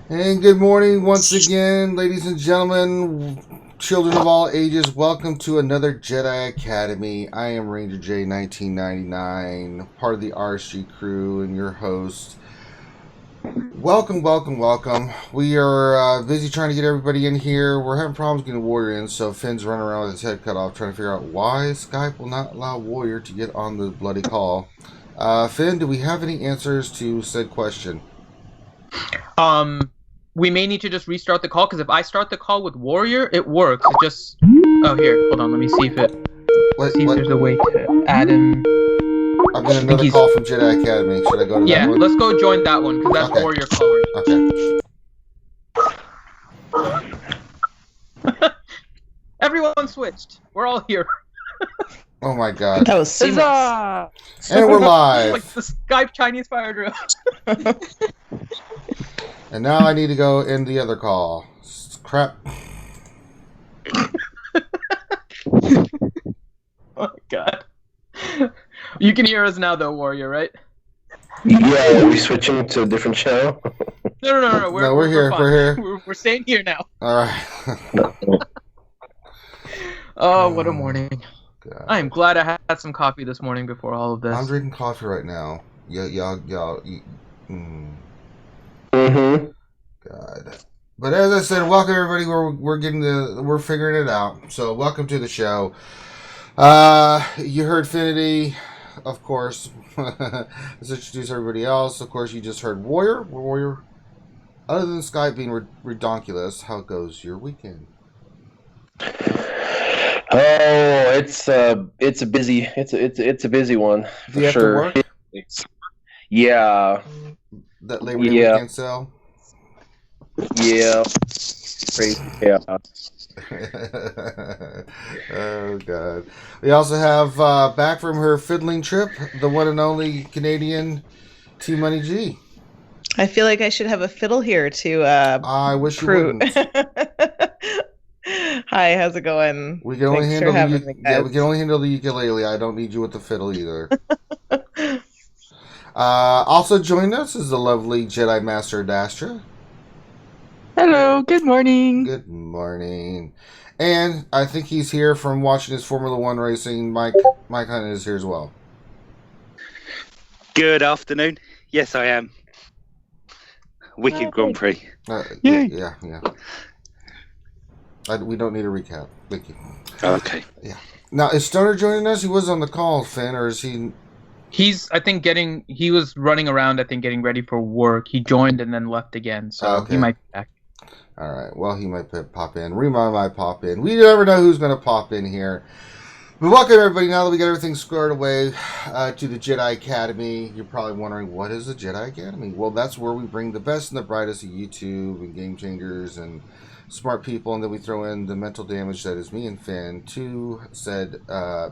And good morning once again, ladies and gentlemen, children of all ages. Welcome to another Jedi Academy. I am Ranger J 1999, part of the RSG crew and your host. Welcome. We are busy trying to get everybody in here. We're having problems getting Warrior in, so Finn's running around with his head cut off trying to figure out why Skype will not allow Warrior to get on the bloody call. Finn, do we have any answers to said question? We may need to just restart the call, because if I start the call with Warrior, it works. It just... Oh, here. Hold on. Let me see if there's a way to add him. I'm getting another call from Jedi Academy. Should I go to that one? Yeah, let's go join that one, because that's Okay. Warrior calling. Okay. Everyone switched. We're all here. Oh my god. That was seamless. And we're live. Like the Skype Chinese fire drill. And now I need to go in the other call. Crap. Oh my god. You can hear us now, though, Warrior, right? Yeah, are we switching to a different channel? No. We're here. Fine. We're here. We're staying here now. All right. Oh, what a morning. God. I am glad I had some coffee this morning before all of this. I'm drinking coffee right now. Y'all. Mm-hmm. God. But as I said, welcome everybody. We're figuring it out. So welcome to the show. You heard Finity, of course. Let's introduce everybody else. Of course, you just heard Warrior. Warrior. Other than Skype being redonkulous, how goes your weekend? Oh, it's a busy one Do you have to work? Yeah. That Labor Day weekend sale? Yeah. Crazy. Yeah. Oh god. We also have back from her fiddling trip, the one and only Canadian T Money G. I feel like I should have a fiddle here to I wish you wouldn't. Hi, how's it going? We can only Thanks handle for having me, guys. we can only handle the ukulele. I don't need you with the fiddle either. Also joining us is the lovely Jedi Master Dastra. Hello, good morning. Good morning. And I think he's here from watching his Formula One racing. Mike Hunt is here as well. Good afternoon. Yes, I am. Wicked Grand Prix. Yeah. We don't need a recap. Thank you. Okay. Yeah. Now, is Stoner joining us? He was on the call, Finn, or is he... He's, I think, he was running around, I think, getting ready for work. He joined and then left again, so he might be back. All right. Well, he might pop in. Rima might pop in. We never know who's going to pop in here. But welcome, everybody. Now that we got everything squared away to the Jedi Academy, you're probably wondering, what is the Jedi Academy? Well, that's where we bring the best and the brightest of YouTube and game changers and smart people, and then we throw in the mental damage that is me and Finn to said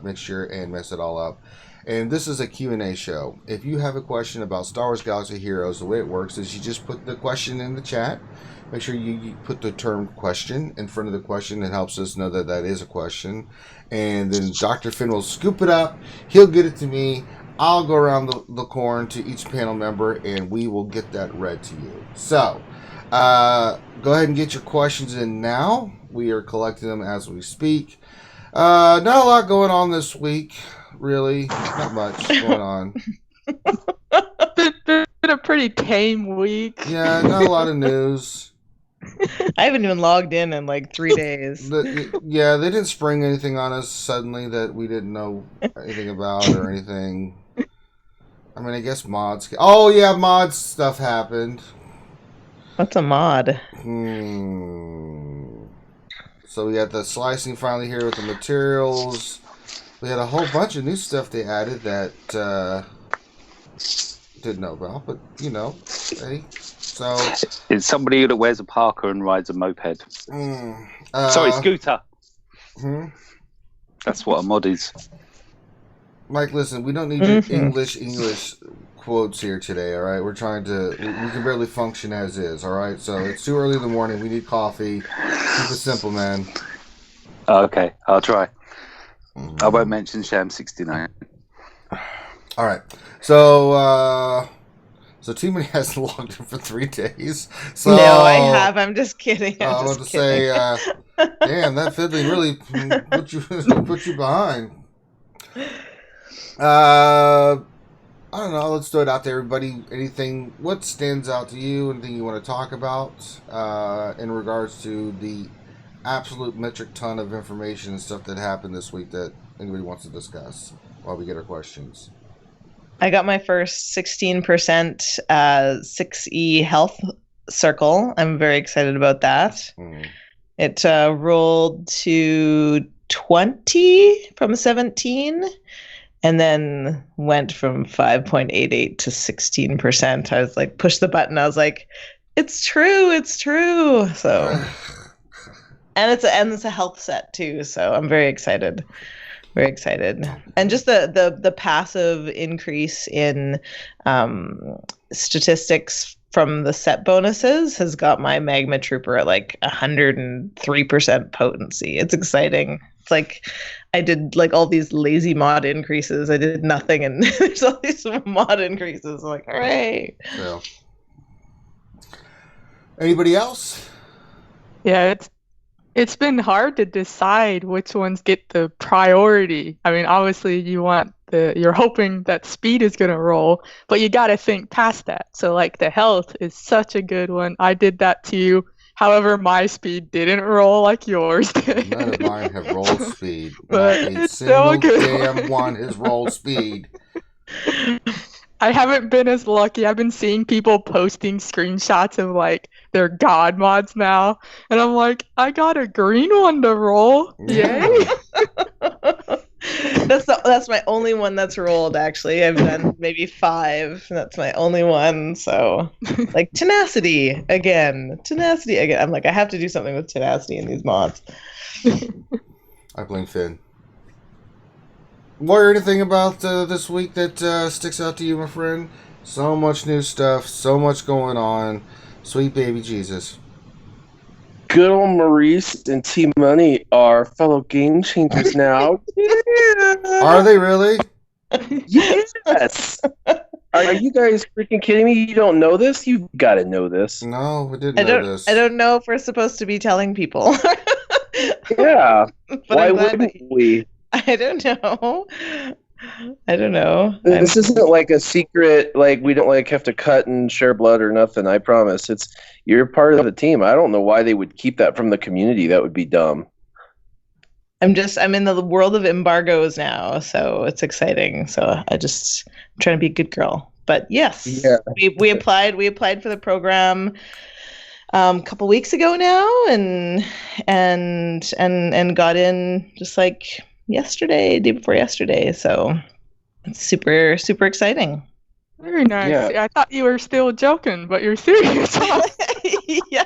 mixture and mess it all up. And this is a Q&A show. If you have a question about Star Wars Galaxy Heroes, the way it works is you just put the question in the chat. Make sure you put the term question in front of the question. It helps us know that that is a question. And then Dr. Finn will scoop it up. He'll get it to me. I'll go around the corn to each panel member, and we will get that read to you. So, go ahead and get your questions in now. We are collecting them as we speak. Not a lot going on this week, really. Not much going on. Been a pretty tame week. Yeah, not a lot of news. I haven't even logged in like 3 days. They didn't spring anything on us suddenly that we didn't know anything about or anything. I mean, I guess mods. Oh, yeah, mods stuff happened. What's a mod? So we got the slicing finally here with the materials. We had a whole bunch of new stuff they added that didn't know about, but you know, hey. So It's somebody that wears a parka and rides a moped. Sorry, scooter. That's what a mod is. Mike, listen, we don't need your English quotes here today, all right? We're trying to... We can barely function as is, all right? So it's too early in the morning. We need coffee. Keep it simple, man. Okay, I'll try. I won't mention Sham 69. All right. So, So Team Money hasn't logged in for 3 days. So, No, I have. I'm just kidding. I was just to say, damn, that fiddling really put you behind. I don't know. Let's throw it out to everybody. Anything? What stands out to you? Anything you want to talk about in regards to the absolute metric ton of information and stuff that happened this week that anybody wants to discuss while we get our questions? I got my first 16% 6E health circle. I'm very excited about that. It rolled to 20 from 17 and then went from 5.88 to 16%. I was like, push the button. I was like, it's true. So, and it's a health set too. So I'm very excited. Very excited. And just the passive increase in statistics from the set bonuses has got my Magma Trooper at like 103% potency. It's exciting. It's like I did like all these lazy mod increases. I did nothing and there's all these mod increases. I'm like, hooray. Yeah. Anybody else? Yeah, it's been hard to decide which ones get the priority. I mean, obviously you're hoping that speed is going to roll, but you got to think past that. So like the health is such a good one. I did that too. However, my speed didn't roll like yours did. None of mine have rolled speed. But Not a it's single so good. damn one has rolled speed. I haven't been as lucky. I've been seeing people posting screenshots of like their god mods now, and I'm like, I got a green one to roll. Yay! That's my only one that's rolled. Actually, I've done maybe 5. And that's my only one. So, like tenacity again. I'm like, I have to do something with tenacity in these mods. I blame Finn. Warrior, anything about this week that sticks out to you, my friend? So much new stuff, so much going on. Sweet baby Jesus. Good old Maurice and T Money are fellow game changers now. Are they really? Yes. Are you guys freaking kidding me? You don't know this? You've got to know this. No, we didn't know this. I don't know if we're supposed to be telling people. Yeah. But Why wouldn't we? I don't know. This isn't like a secret, like we don't like have to cut and share blood or nothing, I promise. You're part of the team. I don't know why they would keep that from the community. That would be dumb. I'm in the world of embargoes now, so it's exciting. So I'm trying to be a good girl. But yes, yeah. we applied for the program a couple weeks ago now and got in just like yesterday, day before yesterday. So it's super, super exciting. Very nice. Yeah. I thought you were still joking, but you're serious. Yeah.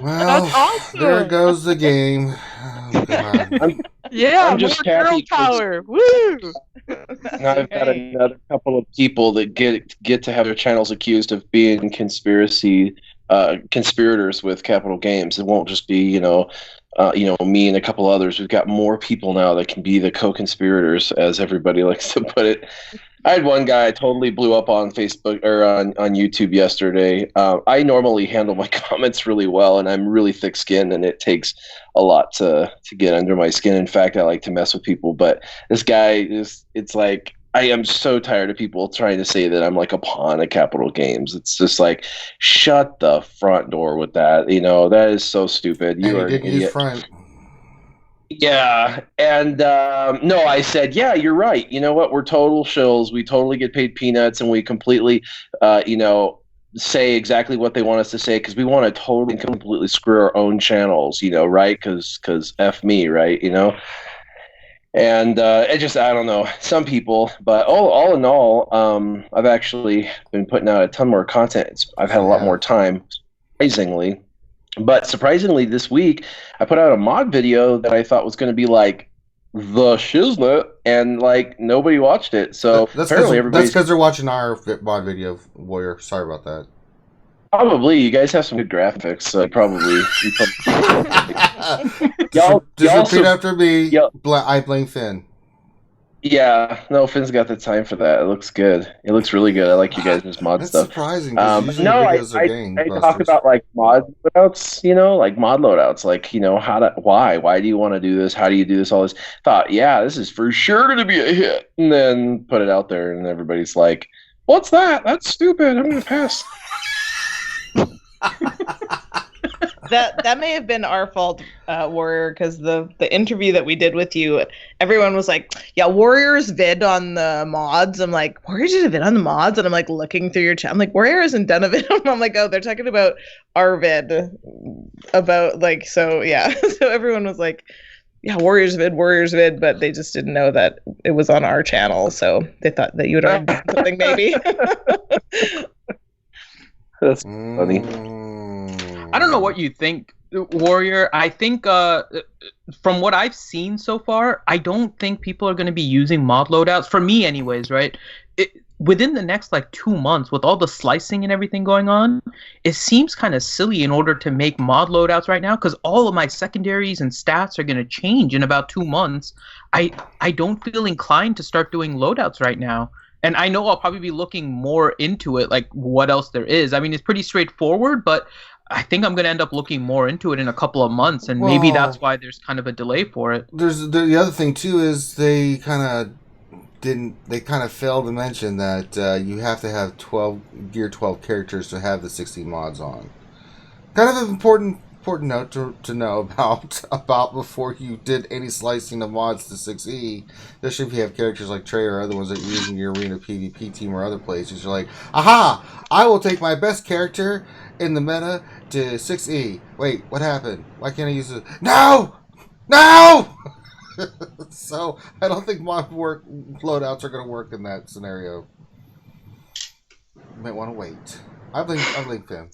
Well, That's awesome. there goes the game. Oh, God. I'm just more girl happy 'cause- power. Woo! Now I've got another couple of people that get to have their channels accused of being conspirators with Capital Games. It won't just be, me and a couple others. We've got more people now that can be the co-conspirators, as everybody likes to put it. I had one guy totally blew up on Facebook or on YouTube yesterday. I normally handle my comments really well, and I'm really thick-skinned, and it takes a lot to get under my skin. In fact, I like to mess with people, but this guy it's like, I am so tired of people trying to say that I'm like a pawn at Capital Games. It's just like, shut the front door with that. That is so stupid. You are an idiot. Front. Yeah, and no, I said, yeah, you're right. You know what? We're total shills. We totally get paid peanuts, and we completely, say exactly what they want us to say because we want to totally and completely screw our own channels, right? Because F me, right? And I don't know, some people, but all in all, I've actually been putting out a ton more content. I've had a lot more time, surprisingly. But surprisingly, this week, I put out a mod video that I thought was going to be like the shiznit, and like nobody watched it. So that's apparently because they're watching our mod video, Warrior. Sorry about that. Probably you guys have some good graphics. So probably. Just repeat after me. I blame Finn. Yeah, no, Finn's got the time for that. It looks good. It looks really good. I like you guys' mod That's stuff. surprising because usually No, videos are I talk gangbusters. about like mod loadouts, like mod loadouts, like why do you want to do this? How do you do this? All this thought, yeah, this is for sure going to be a hit, and then put it out there, and everybody's like, "What's that? That's stupid. I'm going to pass." That may have been our fault, Warrior, because the interview that we did with you, everyone was like, yeah, Warrior's vid on the mods. I'm like, Warrior did a vid on the mods? And I'm like looking through your chat. I'm like, Warrior hasn't done a vid. I'm like, oh, they're talking about our vid. About like, so yeah. So everyone was like, yeah, Warrior's vid, but they just didn't know that it was on our channel. So they thought that you had already done something maybe. That's funny. I don't know what you think, Warrior. I think from what I've seen so far, I don't think people are going to be using mod loadouts, for me anyways, right? Within the next like 2 months, with all the slicing and everything going on, it seems kind of silly in order to make mod loadouts right now, because all of my secondaries and stats are going to change in about 2 months. I don't feel inclined to start doing loadouts right now. And I know I'll probably be looking more into it, like what else there is. I mean, it's pretty straightforward, but I think I'm going to end up looking more into it in a couple of months, and maybe that's why there's kind of a delay for it. The other thing too is they kind of failed to mention that you have to have 12 Gear 12 characters to have the 60 mods on. Kind of an important note to know about before you did any slicing of mods to 6E. Especially if you have characters like Trey or other ones that you're using your arena PvP team or other places. You're like, aha! I will take my best character in the meta to 6E. Wait, what happened? Why can't I use it? No! So I don't think mod loadouts are going to work in that scenario. You might want to wait. I blame Finn.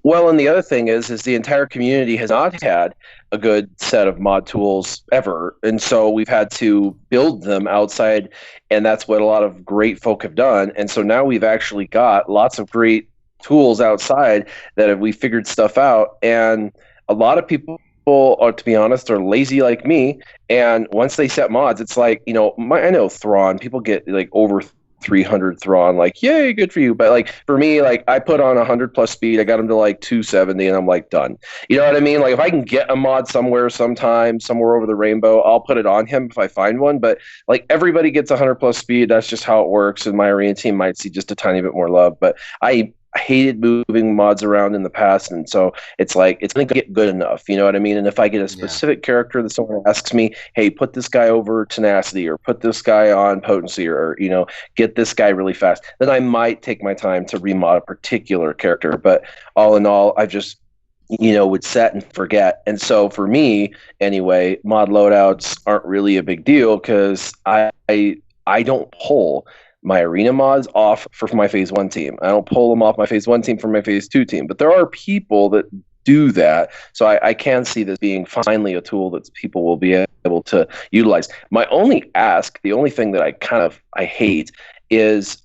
Well, and the other thing is the entire community has not had a good set of mod tools ever, and so we've had to build them outside, and that's what a lot of great folk have done. And so now we've actually got lots of great tools outside that we figured stuff out, and a lot of people are, to be honest, are lazy like me. And once they set mods, it's like, I know Thrawn, people get like over 300 Thrawn, like, yay, good for you. But like for me, like I put on 100 plus speed, I got him to like 270, and I'm like done. You know what I mean? Like if I can get a mod somewhere over the rainbow, I'll put it on him if I find one. But like everybody gets 100 plus speed, that's just how it works. And my arena team might see just a tiny bit more love. But I hated moving mods around in the past, and so it's like it's going to get good enough, you know what I mean? And if I get a specific character that someone asks me, hey, put this guy over tenacity, or put this guy on potency, or get this guy really fast, then I might take my time to remod a particular character. But all in all, I just would set and forget. And so for me anyway, mod loadouts aren't really a big deal, because I don't pull my arena mods off for my phase 1 team. I don't pull them off my phase 1 team for my phase 2 team. But there are people that do that. So I can see this being finally a tool that people will be able to utilize. My only ask, the only thing that I hate is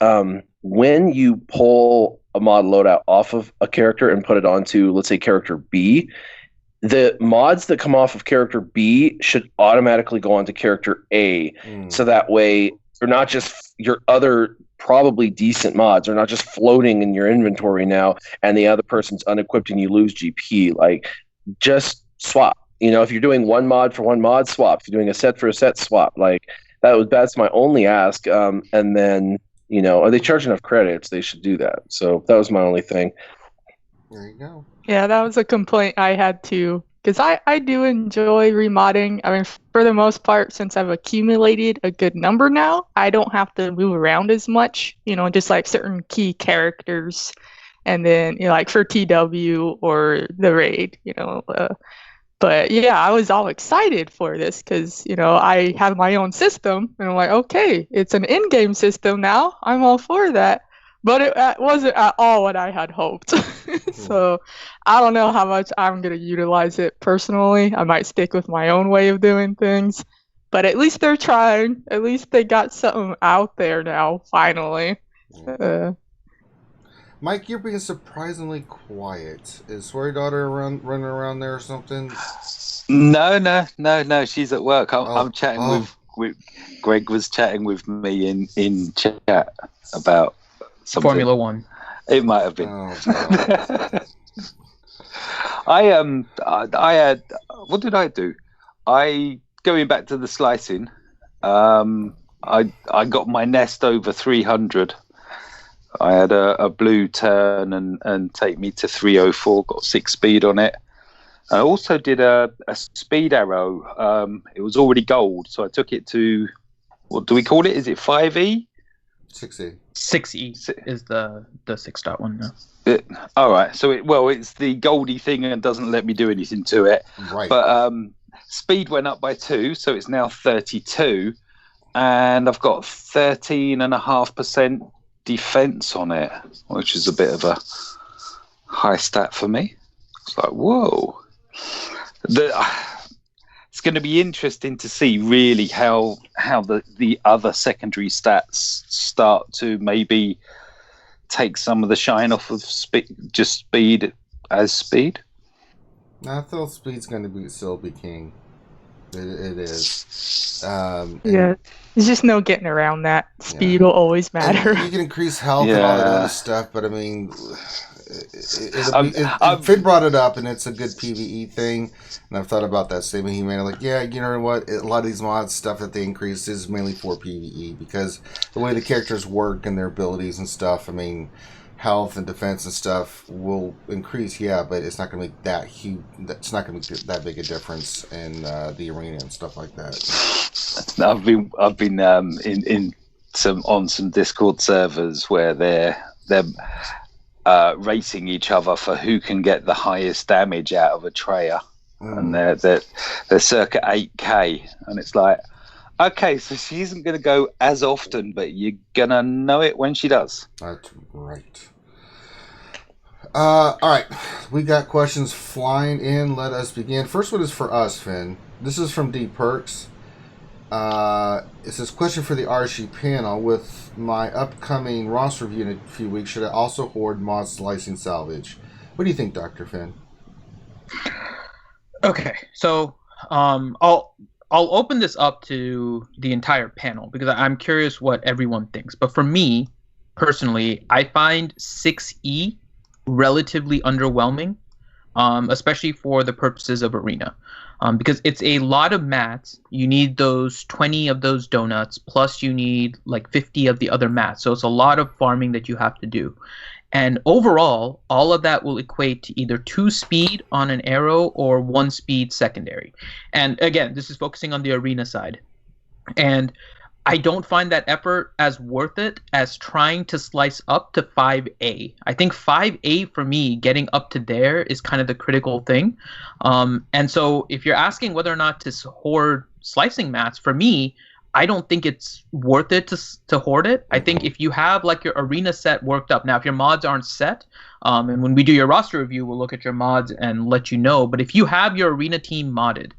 when you pull a mod loadout off of a character and put it onto, let's say, character B, the mods that come off of character B should automatically go onto character A. So that way they're not just your other probably decent mods are not just floating in your inventory now, and the other person's unequipped and you lose GP. Like, just swap. If you're doing one mod for one mod, swap. If you're doing a set for a set, swap. Like, that's my only ask. And then, are they charge enough credits? They should do that. So that was my only thing. There you go. Yeah, that was a complaint I had too. Because I do enjoy remodding. I mean, for the most part, since I've accumulated a good number now, I don't have to move around as much, just like certain key characters. And then, like for TW or the raid, But yeah, I was all excited for this because, I have my own system. And I'm like, okay, it's an in-game system now. I'm all for that. But it wasn't at all what I had hoped. So I don't know how much I'm going to utilize it personally. I might stick with my own way of doing things. But at least they're trying. At least they got something out there now, finally. Mike, you're being surprisingly quiet. Is Sweary Daughter running around there or something? No. She's at work. I'm chatting oh. with Greg was chatting with me in chat about something. Formula One. It might have been. Oh, I had. What did I do? Going back to the slicing. I got my nest over 300. I had a blue turn and take me to 304. Got 6 speed on it. I also did a speed arrow. It was already gold, so I took it to, what do we call it? Is it 5E? 6E. 6E is the 6.1 now. All right. So it's the goldy thing and doesn't let me do anything to it. Right. But speed went up by 2, so it's now 32, and I've got 13.5% defense on it, which is a bit of a high stat for me. It's like, whoa. It's going to be interesting to see really how the other secondary stats start to maybe take some of the shine off of just speed as speed. I feel speed's going to still be king. It is. Yeah, there's just no getting around that. Speed will always matter. And you can increase health and all that other stuff, but I mean, Finn brought it up, and it's a good PvE thing. And I've thought about that statement he made. I'm like, yeah, you know what? A lot of these mods stuff that they increase is mainly for PvE because the way the characters work and their abilities and stuff. I mean, health and defense and stuff will increase, yeah, but it's not going to make that huge. It's not going to make that big a difference in the arena and stuff like that. I've been in some Discord servers where they're racing each other for who can get the highest damage out of a Treya, and they're circa 8k, and it's like, okay, so she isn't going to go as often, but you're going to know it when she does. That's right. All right, we got questions flying in. Let us begin. First one is for us, Finn. This is from D Perks. It says, question for the RSG panel. With my upcoming roster review in a few weeks, should I also hoard mod slicing salvage? What do you think, Dr. Finn? Okay, so I'll open this up to the entire panel because I'm curious what everyone thinks. But for me, personally, I find 6E relatively underwhelming, especially for the purposes of Arena. Because it's a lot of mats. You need those 20 of those donuts, plus you need like 50 of the other mats. So it's a lot of farming that you have to do. And overall, all of that will equate to either 2 speed on an arrow or 1 speed secondary. And again, this is focusing on the arena side. And I don't find that effort as worth it as trying to slice up to 5A. I think 5A for me, getting up to there is kind of the critical thing. And so if you're asking whether or not to hoard slicing mats, for me, I don't think it's worth it to hoard it. I think if you have like your arena set worked up, now if your mods aren't set, and when we do your roster review, we'll look at your mods and let you know. But if you have your arena team modded,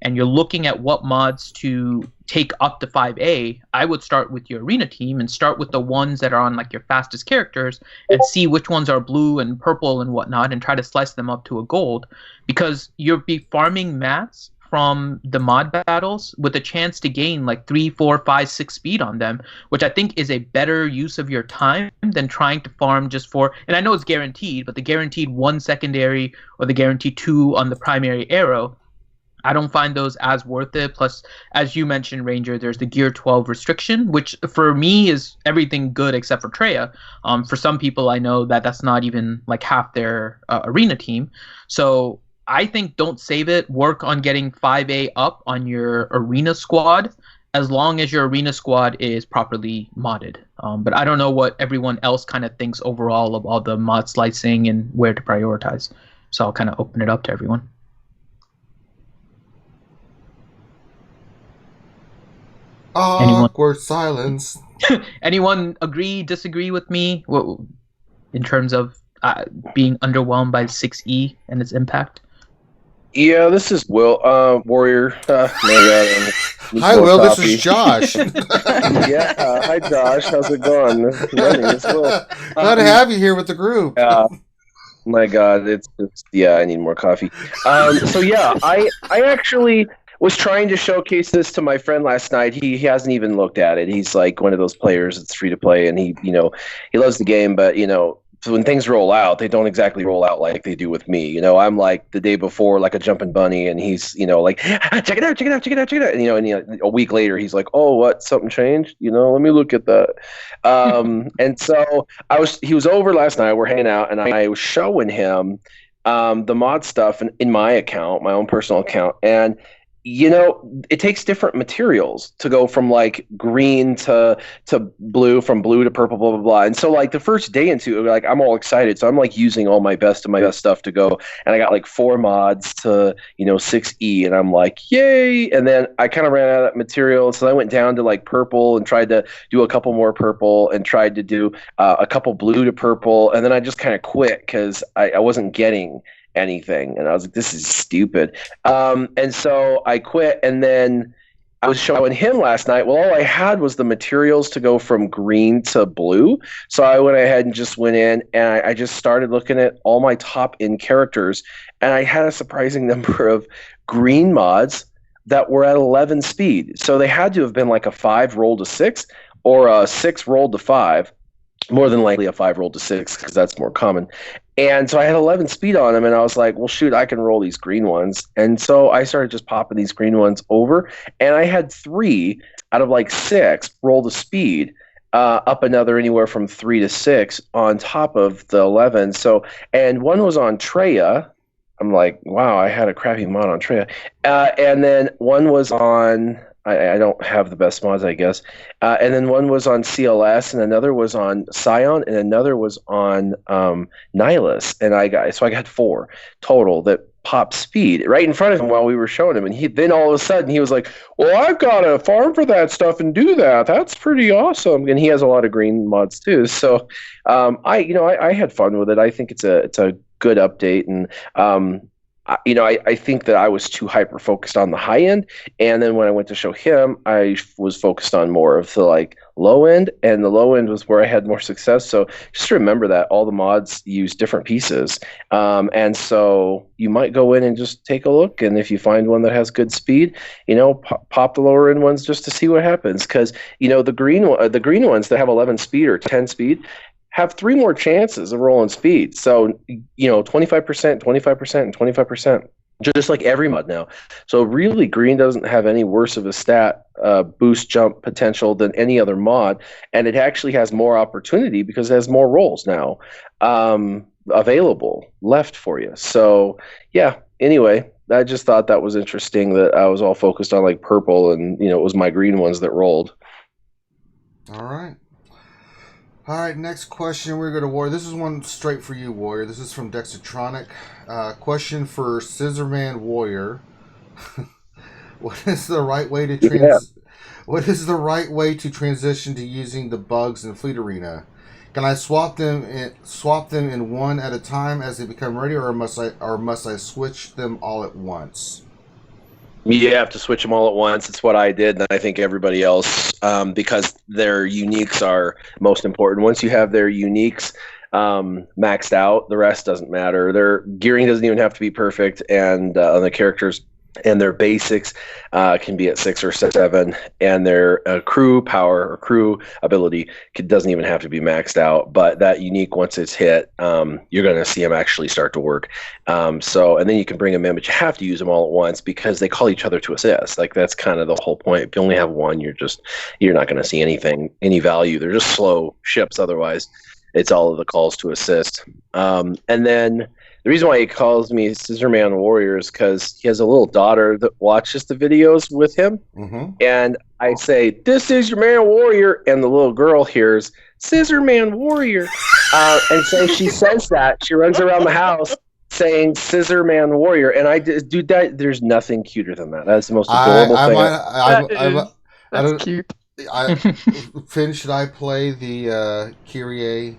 and you're looking at what mods to take up to 5A, I would start with your arena team and start with the ones that are on like your fastest characters and see which ones are blue and purple and whatnot and try to slice them up to a gold, because you'll be farming mats from the mod battles with a chance to gain like 3, 4, 5, 6 speed on them, which I think is a better use of your time than trying to farm just for, and I know it's guaranteed, but the guaranteed 1 secondary or the guaranteed 2 on the primary arrow, I don't find those as worth it. Plus, as you mentioned, Ranger, there's the Gear 12 restriction, which for me is everything good except for Treya. For some people, I know that that's not even like half their arena team. So I think don't save it. Work on getting 5A up on your arena squad as long as your arena squad is properly modded. But I don't know what everyone else kind of thinks overall of all the mod slicing and where to prioritize. So I'll kind of open it up to everyone. Awkward silence. Anyone agree, disagree with me in terms of being underwhelmed by 6E and its impact? Yeah, this is Will, Warrior. Hi, Will. This is Josh. Yeah, hi, Josh. How's it going? It's Will. Glad to have you here with the group. My God, it's just, yeah, I need more coffee. So yeah, I actually was trying to showcase this to my friend last night. He hasn't even looked at it. He's like one of those players that's free to play, and he loves the game, but when things roll out, they don't exactly roll out like they do with me. I'm like the day before, like a jumping bunny, and he's, like, check it out, check it out, check it out, check it out. And a week later, he's like, oh, what? Something changed? Let me look at that. And so he was over last night. We're hanging out, and I was showing him the mod stuff in my account, my own personal account, and it takes different materials to go from like green to blue, from blue to purple, blah blah blah. And so like the first day into it, like I'm all excited, so I'm like using all my best of my best stuff to go, and I got like 4 mods to 6E, and I'm like, yay! And then I kind of ran out of material, so I went down to like purple and tried to do a couple more purple, and tried to do a couple blue to purple, and then I just kind of quit because I wasn't getting anything, and I was like, this is stupid, and so I quit. And then I was showing him last night, well, all I had was the materials to go from green to blue, so I went ahead and just went in, and I just started looking at all my top end characters, and I had a surprising number of green mods that were at 11 speed, so they had to have been like a 5 rolled to 6 or a 6 rolled to 5, more than likely a 5 rolled to 6 because that's more common. And so I had 11 speed on them, and I was like, well, shoot, I can roll these green ones. And so I started just popping these green ones over, and I had 3 out of like 6 roll to speed, up another anywhere from 3 to 6 on top of the 11. So, and one was on Treya. I'm like, wow, I had a crappy mod on Treya. And then one was on... I don't have the best mods, I guess. And then one was on CLS, and another was on Scion, and another was on Nihilus. And I got 4 total that popped speed right in front of him while we were showing him. And then all of a sudden he was like, well, I've got to farm for that stuff and do that. That's pretty awesome. And he has a lot of green mods too. So I had fun with it. I think it's a good update, and I think that I was too hyper focused on the high end, and then when I went to show him, I was focused on more of the like low end, and the low end was where I had more success. So just remember that all the mods use different pieces, and so you might go in and just take a look, and if you find one that has good speed, pop the lower end ones just to see what happens, because the green ones that have 11 speed or 10 speed have 3 more chances of rolling speed. So, 25%, 25%, and 25%, just like every mod now. So really, green doesn't have any worse of a stat boost jump potential than any other mod, and it actually has more opportunity because it has more rolls now available left for you. So, yeah, anyway, I just thought that was interesting that I was all focused on like purple, and, it was my green ones that rolled. All right. All right, next question. We're going to Warrior. This is one straight for you, Warrior. This is from Dexatronic. Question for Scissorman Warrior. What is the right way to What is the right way to transition to using the bugs in Fleet Arena? Can I swap them in one at a time as they become ready, or must I switch them all at once? You have to switch them all at once. It's what I did, and I think everybody else, because their uniques are most important. Once you have their uniques maxed out, the rest doesn't matter. Their gearing doesn't even have to be perfect, and the characters and their basics can be at 6 or 7, and their crew power or crew ability doesn't even have to be maxed out. But that unique, once it's hit, you're going to see them actually start to work. And then you can bring them in, but you have to use them all at once because they call each other to assist. Like, that's kind of the whole point. If you only have one, you're not going to see any value. They're just slow ships. Otherwise, it's all of the calls to assist. And then the reason why he calls me Scissorman Warrior is because he has a little daughter that watches the videos with him. Mm-hmm. And I say, "This is your man Warrior," and the little girl hears Scissorman Warrior. And so she says that. She runs around the house saying Scissorman Warrior. And I do that. There's nothing cuter than that. That's the most adorable thing. That's cute. Finn, should I play the Kyrie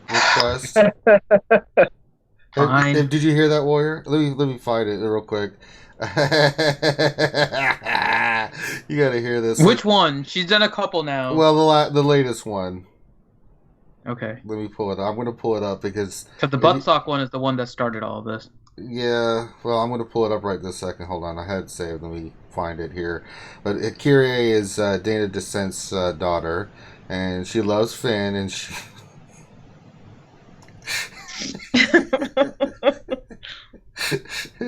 request? Fine. Did you hear that, Warrior? Let me find it real quick. You gotta hear this. Which one? She's done a couple now. Well, the latest one. Okay. Let me pull it up. I'm going to pull it up because the buttstock one is the one that started all of this. Yeah, well, I'm going to pull it up right this second. Hold on, I had it saved. Let me find it here. But Kyrie is Dana Descent's daughter, and she loves Finn, and she.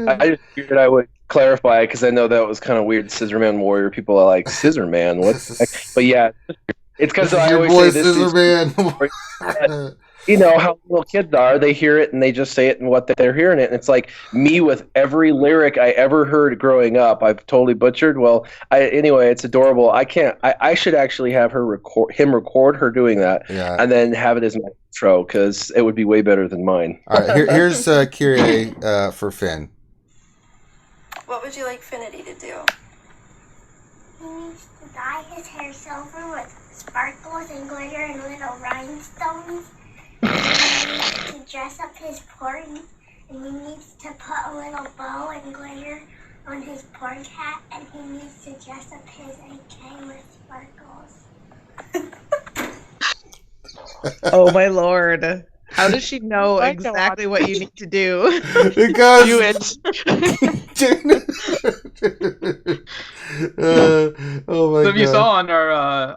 I just figured I would clarify because I know that was kind of weird. Scissorman Warrior people are like Scissorman. What? But yeah, it's because I your always boy say this. Scissorman. You know how little kids are. They hear it and they just say it and what they're hearing it. And it's like me with every lyric I ever heard growing up. I've totally butchered. Well, anyway, it's adorable. I can't. I should actually have him record her doing that, and then have it as my intro because it would be way better than mine. All right, here's Kyrie for Finn. What would you like Finity to do? He needs to dye his hair silver with sparkles and glitter and little rhinestones. He needs to dress up his porg, and he needs to put a little bow and glitter on his porg hat, and he needs to dress up his AK with sparkles. Oh my lord. How does she know exactly what you need to do? Because Do it. Oh my So if you God. saw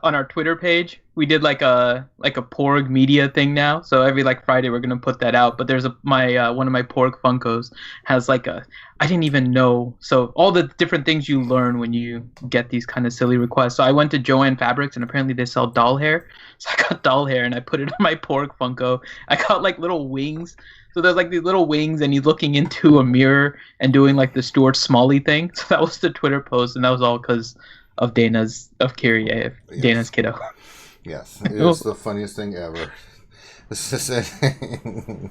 on our Twitter page, we did like a Porg media thing now. So every like Friday we're gonna put that out. But there's one of my Porg Funkos has like I didn't even know. So all the different things you learn when you get these kind of silly requests. So I went to Joann Fabrics and apparently they sell doll hair. So I got doll hair and I put it on my Porg Funko. I got like little wings. So there's like these little wings and he's looking into a mirror and doing like the Stuart Smalley thing. So that was the Twitter post and that was all because of Dana's kiddo. Yes, it was the funniest thing ever.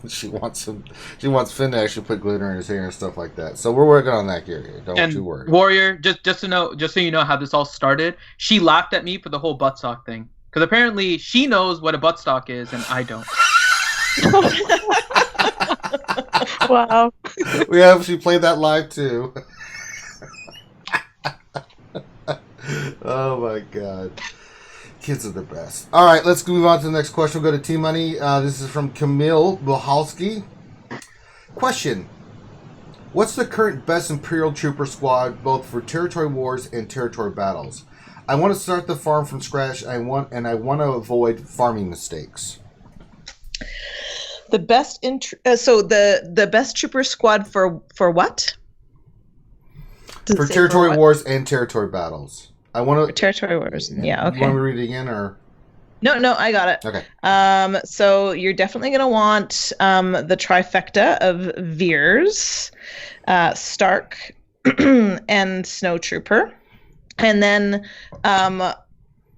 She wants Finn to actually put glitter in his hair and stuff like that. So we're working on that, Gary. Don't you worry. Warrior, just so you know how this all started, she laughed at me for the whole buttstock thing because apparently she knows what a buttstock is and I don't. Wow. We actually played that live too. Oh my God. Kids are the best. All right, let's move on to the next question. We'll go to Team Money. This is from Camille Bohalski. Question. What's the current best Imperial Trooper squad, both for territory wars and territory battles? I want to start the farm from scratch. I want to avoid farming mistakes. The best the best trooper squad for what? For territory wars and territory battles. I want to territory wars. Yeah, okay. You want me to read it again or? No, I got it. Okay. So you're definitely going to want the trifecta of Veers, Stark, and Snow Trooper. And then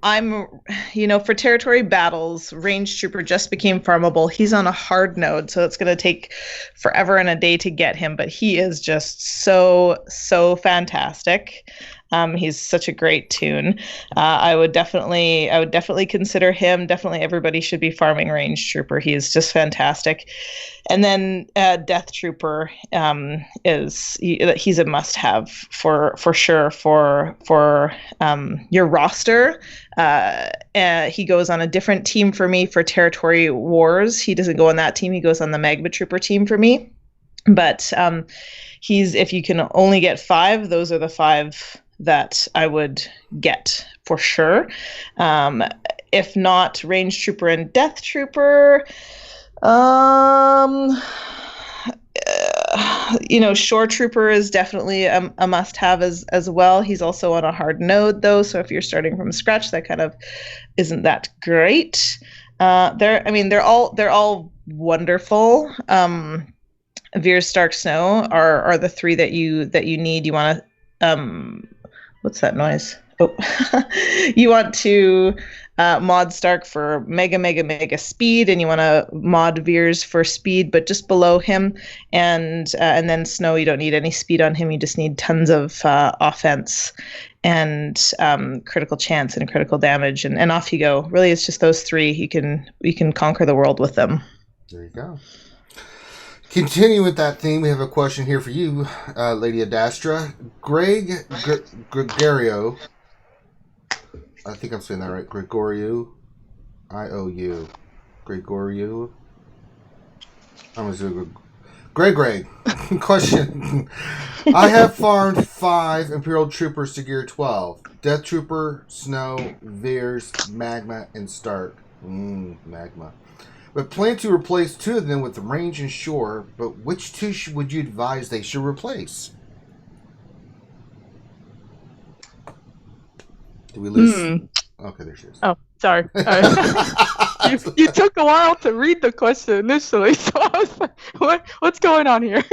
for territory battles, Range Trooper just became farmable. He's on a hard node, so it's going to take forever and a day to get him, but he is just so fantastic. He's such a great tune. I would definitely consider him. Definitely everybody should be farming Range Trooper. He is just fantastic. And then Death Trooper he's a must-have for sure for your roster. He goes on a different team for me for territory wars. He doesn't go on that team. He goes on the Magma Trooper team for me. But if you can only get 5, those are the 5 that I would get for sure. If not, Range Trooper and Death Trooper. Shore Trooper is definitely a must-have as well. He's also on a hard node though, so if you're starting from scratch, that kind of isn't that great. They're all wonderful. Veer, Stark, Snow are the 3 that you need. You want to what's that noise? Oh, you want to mod Stark for mega speed, and you want to mod Veers for speed, but just below him. And then Snow, you don't need any speed on him. You just need tons of offense and critical chance and critical damage, and off you go. Really, it's just those 3. You can conquer the world with them. There you go. Continue with that theme, we have a question here for you, Lady Adastra. Gregorio, I think I'm saying that right. Gregorio, IOU. Gregorio. I'm gonna Greg. Question. I have farmed 5 Imperial Troopers to gear 12. Death Trooper, Snow, Veers, Magma, and Stark. Magma. But plan to replace 2 of them with range and shore, but which 2 would you advise they should replace? Do we lose? Okay, there she is. Oh, sorry. You took a while to read the question initially, so I was like, what's going on here?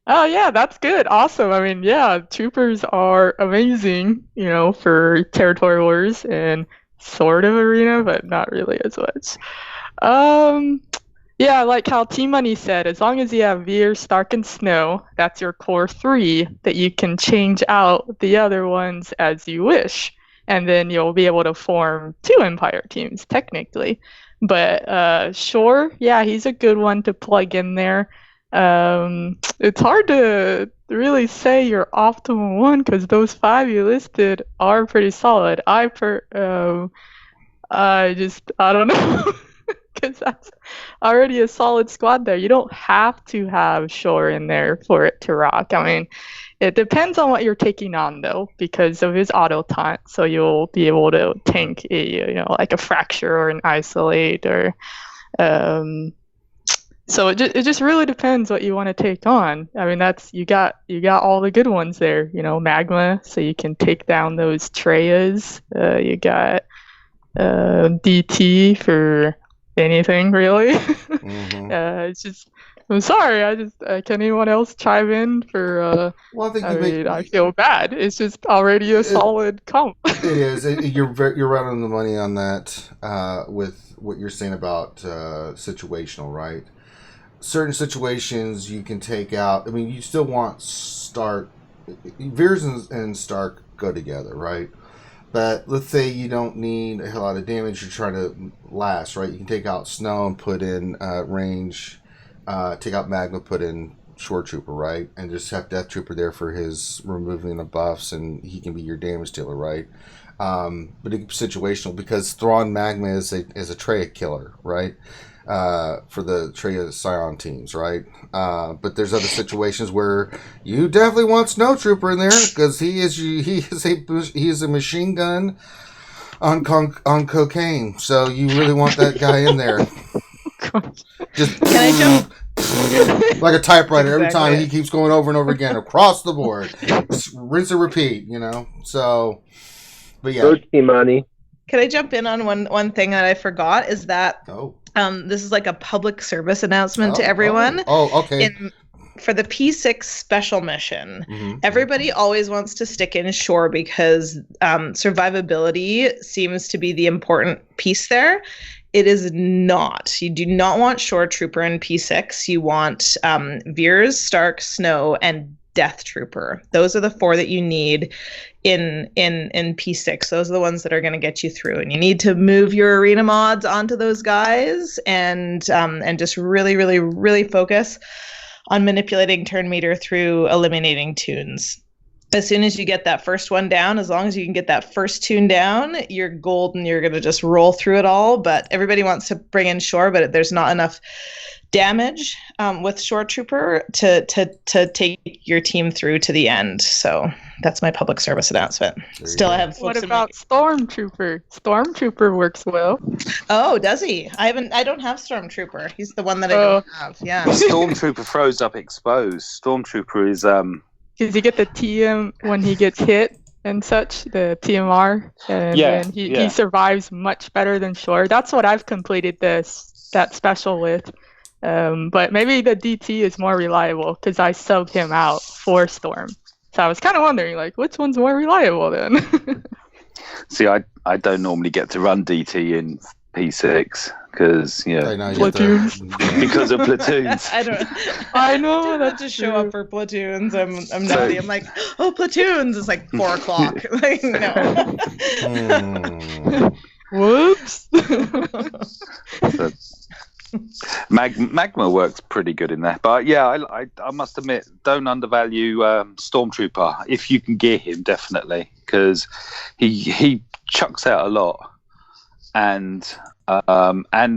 Oh, yeah, that's good. Awesome. I mean, yeah, troopers are amazing, for territory wars and sort of arena, but not really as much. Yeah, like how T-Money said, as long as you have Veer, Stark, and Snow, that's your core 3 that you can change out the other ones as you wish. And then you'll be able to form 2 Empire teams, technically. But Shore, yeah, he's a good one to plug in there. It's hard to really say your optimal one because those 5 you listed are pretty solid. I don't know. Because that's already a solid squad there. You don't have to have Shore in there for it to rock. I mean, it depends on what you're taking on, though, because of his auto taunt. So you'll be able to tank like a fracture or an isolate, or so it just really depends what you want to take on. I mean, you got all the good ones there. Magma, so you can take down those Treyas. You got DT for anything really. It's just, I'm sorry, can anyone else chime in for well, I feel bad. It's just already a solid comp. It is. You're right on the money on that with what you're saying about situational, right? Certain situations you can take out. I mean, you still want Stark. Veers and Stark go together, right? But let's say you don't need a lot of damage. You're trying to last, right? You can take out Snow and put in range. Take out Magma, put in Shore Trooper, right? And just have Death Trooper there for his removing the buffs, and he can be your damage dealer, right? But it's situational because Thrawn Magma is a Traya killer, right? For the Traya Scion teams, right? But there's other situations where you definitely want Snow Trooper in there because he is a machine gun on cocaine. So you really want that guy in there. Just can I jump? Like a typewriter every time he keeps going over and over again across the board. Just rinse and repeat, So, but yeah. Coach money. Can I jump in on one thing that I forgot? Is that this is like a public service announcement to everyone. Okay. For the P6 special mission, everybody always wants to stick in Shore because survivability seems to be the important piece there. It is not. You do not want Shore Trooper in P6. You want Veers, Stark, Snow, and Death Trooper. Those are the 4 that you need in P6. Those are the ones that are going to get you through. And you need to move your arena mods onto those guys and just really, really, really focus on manipulating turn meter through eliminating tunes. As soon as you get that first one down, as long as you can get that first tune down, you're golden. You're going to just roll through it all. But everybody wants to bring in Shore, but there's not enough damage with Shore Trooper to take your team through to the end. So that's my public service announcement. Still, I have. What about Stormtrooper? Stormtrooper works well. Oh, does he? I don't have Stormtrooper. He's the one that I don't have. Yeah. Stormtrooper throws up exposed. Stormtrooper is Because you get the TM when he gets hit and such, the TMR, and then he survives much better than Shore. That's what I've completed that special with. But maybe the DT is more reliable because I subbed him out for Storm. So I was kind of wondering, like, which one's more reliable then? See, I don't normally get to run DT in P6 because platoons. Because of platoons. I know that to show up for platoons. I'm naughty. I'm like, platoons. It's like 4 o'clock. Like, no. Whoops. Magma works pretty good in there, but yeah, I must admit, don't undervalue Stormtrooper if you can gear him, definitely, because he chucks out a lot, and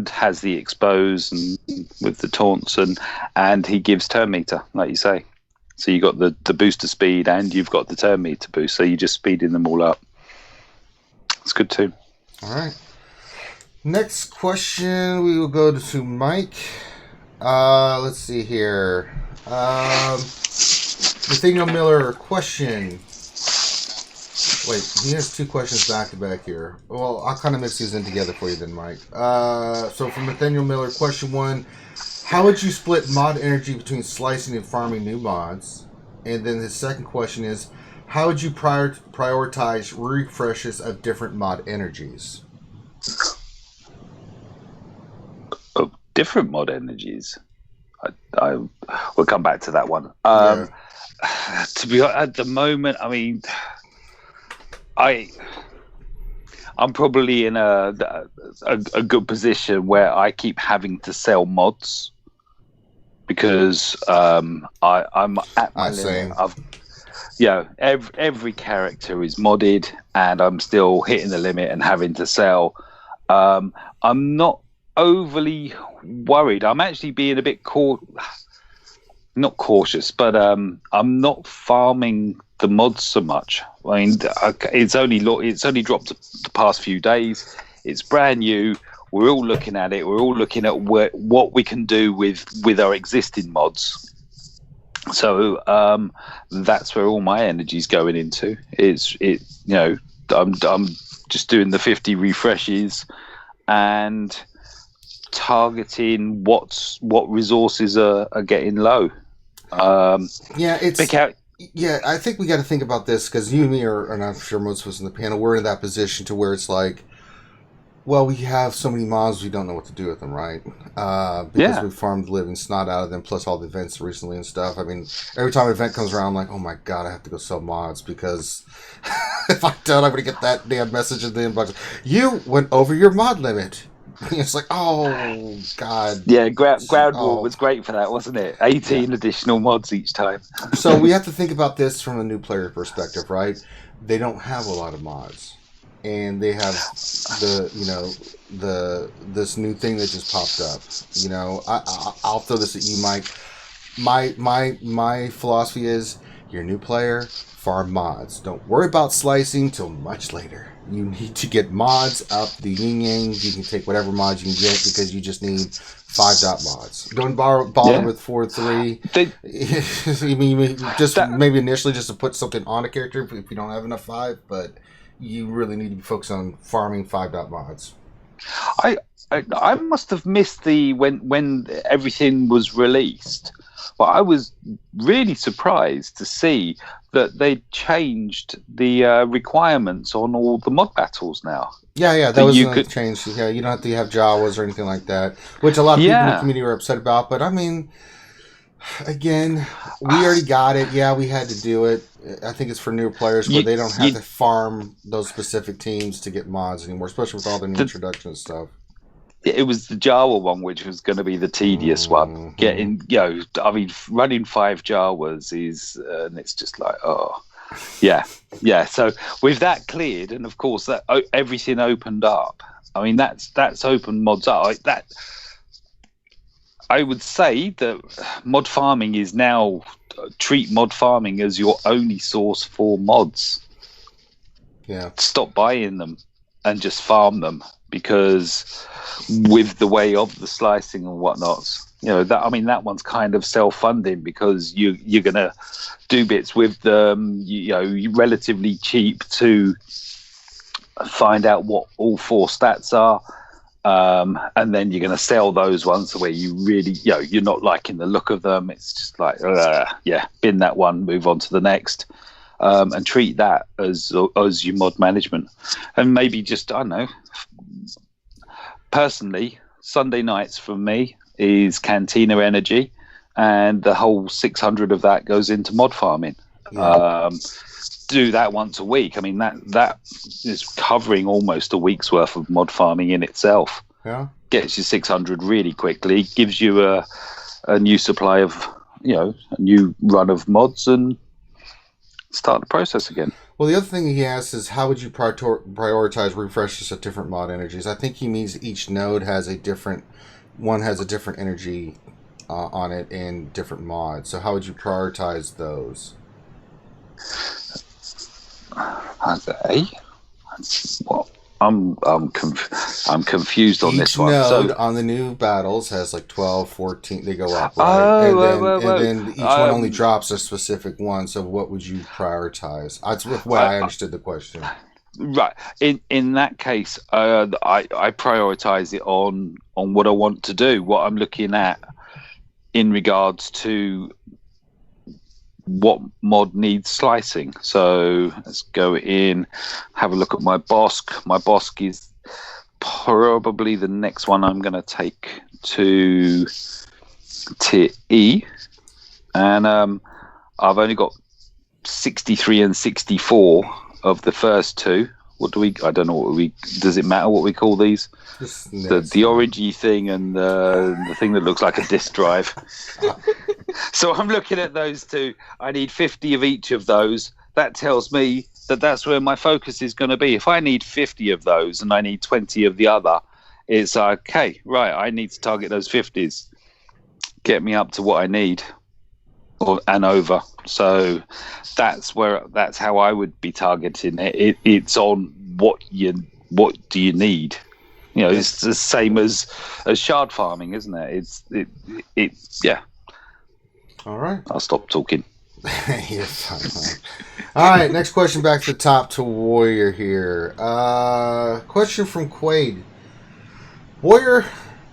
has the expose and with the taunts, and he gives turn meter, like you say. So you got the booster speed, and you've got the turn meter boost. So you're just speeding them all up. It's good too. All right. Next question, we will go to Mike. Let's see here. Nathaniel Miller, question. Wait, he has two questions back to back here. Well, I'll kind of mix these in together for you then, Mike. So from Nathaniel Miller, question one, how would you split mod energy between slicing and farming new mods? And then his second question is, how would you prioritize refreshes of different mod energies? Of different mod energies? I will come back to that one. Yeah. To be honest, at the moment, I mean, I'm probably in a good position where I keep having to sell mods because I'm at my limit. Every character is modded, and I'm still hitting the limit and having to sell. I'm not overly worried. I'm actually being a bit not cautious, but I'm not farming the mods so much. I mean, it's only dropped the past few days. It's brand new. We're all looking at it. We're all looking at what we can do with our existing mods. So that's where all my energy's going into. I'm just doing the 50 refreshes and targeting what resources are getting low. I think we got to think about this because you and me and I'm sure most of us in the panel, we're in that position to where it's like, well, we have so many mods, we don't know what to do with them, right? Because we farmed the living snot out of them, plus all the events recently and stuff. I mean, every time an event comes around, I'm like, oh my god, I have to go sell mods because if I don't, I'm going to get that damn message in the inbox. You went over your mod limit. It's like, oh god. Yeah, Ground War was great for that, wasn't it? 18 additional mods each time. So we have to think about this from a new player perspective, right? They don't have a lot of mods, and they have this new thing that just popped up. You know, I'll throw this at you, Mike. My philosophy is, you're a new player, farm mods. Don't worry about slicing till much later. You need to get mods up the yin yang. You can take whatever mods you can get because you just need 5 mods. Don't bother with 4.3. Maybe initially just to put something on a character if you don't have enough 5, but you really need to be focused on farming 5 mods. I must have missed when everything was released. But I was really surprised to see that they changed the requirements on all the mod battles now. Yeah, that was changed. Yeah, you don't have to have Jawas or anything like that, which a lot of people in the community were upset about. But I mean, again, we already got it. Yeah, we had to do it. I think it's for new players where they don't have to farm those specific teams to get mods anymore, especially with all the new introduction stuff. It was the Jawa one, which was going to be the tedious one. Getting, running 5 Jawas is, and it's just like, yeah. So with that cleared, and of course that everything opened up. I mean, that's opened mods up. I would say that mod farming is now treat mod farming as your only source for mods. Yeah. Stop buying them and just farm them, because with the way of the slicing and whatnot, that one's kind of self-funding, because you're gonna do bits with them, you're relatively cheap to find out what all 4 stats are, and then you're gonna sell those ones where you really you're not liking the look of them. It's just like bin that one, move on to the next. And treat that as your mod management, and maybe just, I don't know. Personally, Sunday nights for me is Cantina energy, and the whole 600 of that goes into mod farming. Yeah. Do that once a week. I mean, that is covering almost a week's worth of mod farming in itself. Yeah, gets you 600 really quickly, gives you a new supply of a new run of mods, and start the process again. Well, the other thing he asks is how would you prioritize refreshes at different mod energies? I think he means each node has a different energy on it in different mods. So how would you prioritize those? Okay. Well, I'm confused on this one. Each node So on the new battles has like 12, 14. They go up, right? And then each one only drops a specific one. So what would you prioritize? That's the way I understood the question. Right. In that case, I prioritize it on what I want to do, what I'm looking at in regards to what mod needs slicing. So let's go in, have a look at my Bosk. My Bosk is probably the next one I'm going to take to tier E. And I've only got 63 and 64 of the first two. What do we? I don't know does it matter what we call these? The orangey thing and the thing that looks like a disk drive. So I'm looking at those two. I need 50 of each of those. That tells me that that's where my focus is going to be. If I need 50 of those and I need 20 of the other, it's okay, right, I need to target those 50s. Get me up to what I need and over. So that's how I would be targeting it. It's on what do you need? You know, it's the same as shard farming, isn't it? It's yeah. All right. I'll stop talking. Yes. All right. Next question back to the top to Warrior here. Question from Quaid. Warrior,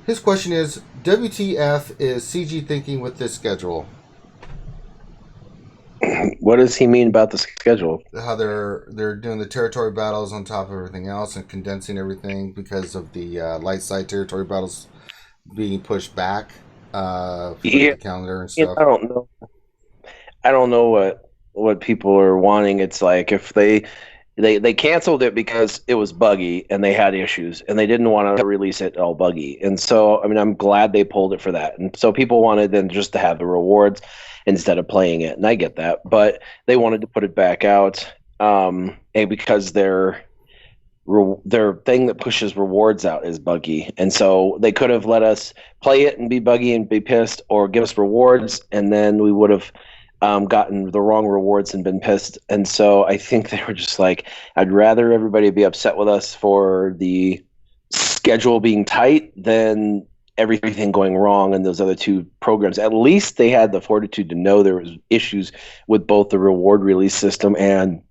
his question is, WTF is CG thinking with this schedule? What does he mean about the schedule? How they're doing the territory battles on top of everything else and condensing everything because of the light side territory battles being pushed back for the calendar and stuff. I don't know what people are wanting. It's like if they canceled it because it was buggy and they had issues and they didn't want to release it all buggy. And so, I mean, I'm glad they pulled it for that. And so people wanted then just to have the rewards instead of playing it. And I get that, but they wanted to put it back out. And because their thing that pushes rewards out is buggy. And so they could have let us play it and be buggy and be pissed, or give us rewards. And then we would have gotten the wrong rewards and been pissed. And so I think they were just like, I'd rather everybody be upset with us for the schedule being tight than everything going wrong in those other two programs. At least they had the fortitude to know there was issues with both the reward release system and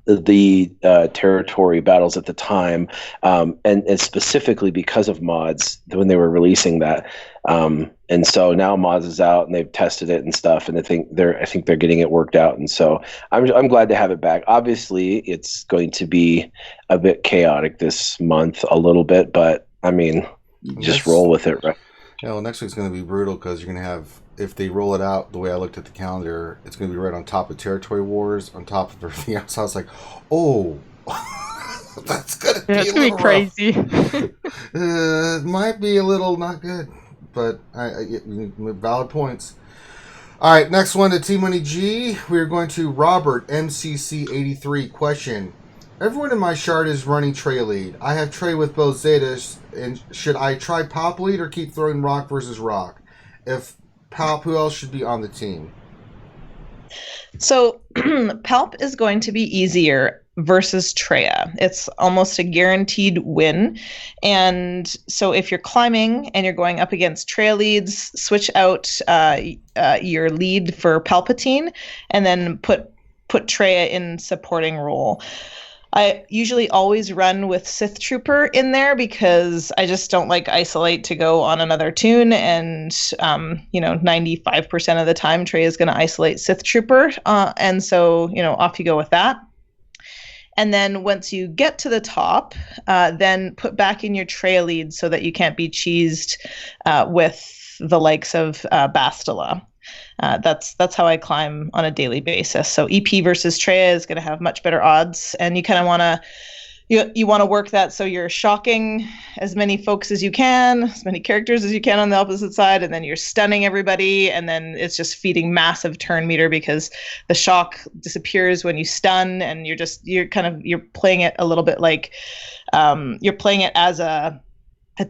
the territory battles at the time, and specifically because of mods when they were releasing that. And so now mods is out and they've tested it and stuff, and I think they're getting it worked out. And so I'm glad to have it back. Obviously, it's going to be a bit chaotic this month, a little bit, but I mean, just roll with it, right? Yeah, well, next week's going to be brutal because you're going to have, if they roll it out the way I looked at the calendar, it's going to be right on top of Territory Wars, on top of everything else. I was like, oh, that's going to be it's going to be crazy. It might be a little not good, but valid points. All right, next one to T-Money G. We're going to Robert, MCC83. Question. Everyone in my shard is running Trey lead. I have Trey with both Zetas, and should I try Palp lead or keep throwing Rock versus Rock? If Palp, who else should be on the team? So Palp is going to be easier versus Treya. It's almost a guaranteed win. And so if you're climbing and you're going up against Treya leads, switch out your lead for Palpatine and then put Treya in supporting role. I usually always run with Sith Trooper in there because I just don't like Isolate to go on another tune. And, 95% of the time, Trey is going to isolate Sith Trooper. And so, off you go with that. And then once you get to the top, then put back in your Trey lead so that you can't be cheesed with the likes of Bastila. That's how I climb on a daily basis. So EP versus Treya is going to have much better odds, and you kind of want to, You want to work that so you're shocking as many folks as you can, as many characters as you can on the opposite side, and then you're stunning everybody, and then it's just feeding massive turn meter because the shock disappears when you stun, and you're playing it a little bit like you're playing it as a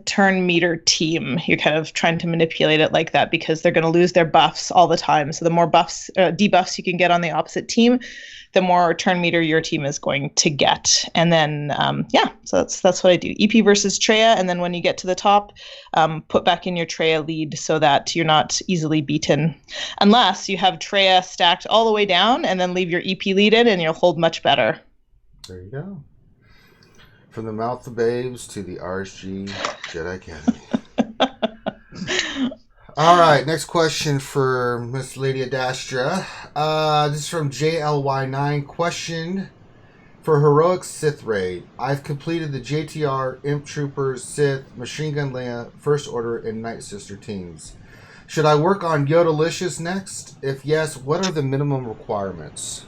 turn meter team. You're kind of trying to manipulate it like that because they're going to lose their buffs all the time. So the more buffs, debuffs you can get on the opposite team, the more turn meter your team is going to get. And then, so that's what I do. EP versus Treya, and then when you get to the top, put back in your Treya lead so that you're not easily beaten. Unless you have Treya stacked all the way down and then leave your EP lead in, and you'll hold much better. There you go. From the mouth of babes to the RSG Jedi Academy. All right, next question for Miss Lady Adastra. This is from JLY9. Question for Heroic Sith Raid. I've completed the JTR, Imp Troopers, Sith, Machine Gun Leia, First Order, and Night Sister teams. Should I work on Yodalicious next? If yes, what are the minimum requirements?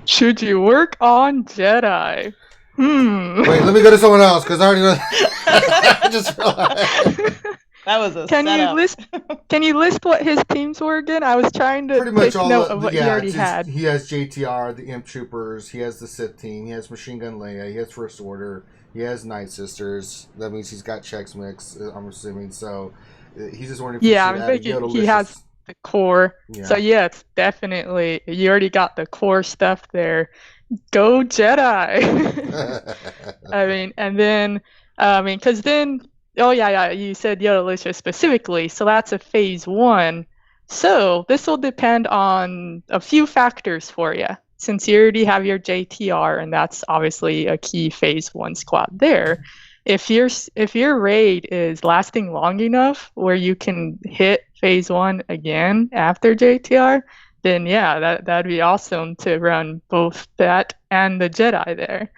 Should you work on Jedi? Wait, let me go to someone else because I already know. I just realized. That was a Can setup. you list what his teams were again? I was trying to Pretty much take note of what he already had. He has JTR, the Imp Troopers. He has the Sith team. He has Machine Gun Leia. He has First Order. He has Night Sisters. That means he's got Chex Mix, I'm assuming. So he's just wondering if I'm thinking he has the core. Yeah. So yeah, it's definitely, you already got the core stuff there. Go Jedi. Because then, you said Yodalicious specifically, so that's a phase 1. So this will depend on a few factors for you, since you already have your JTR, and that's obviously a key phase 1 squad there. If your raid is lasting long enough where you can hit phase 1 again after JTR, then that'd be awesome to run both that and the Jedi there,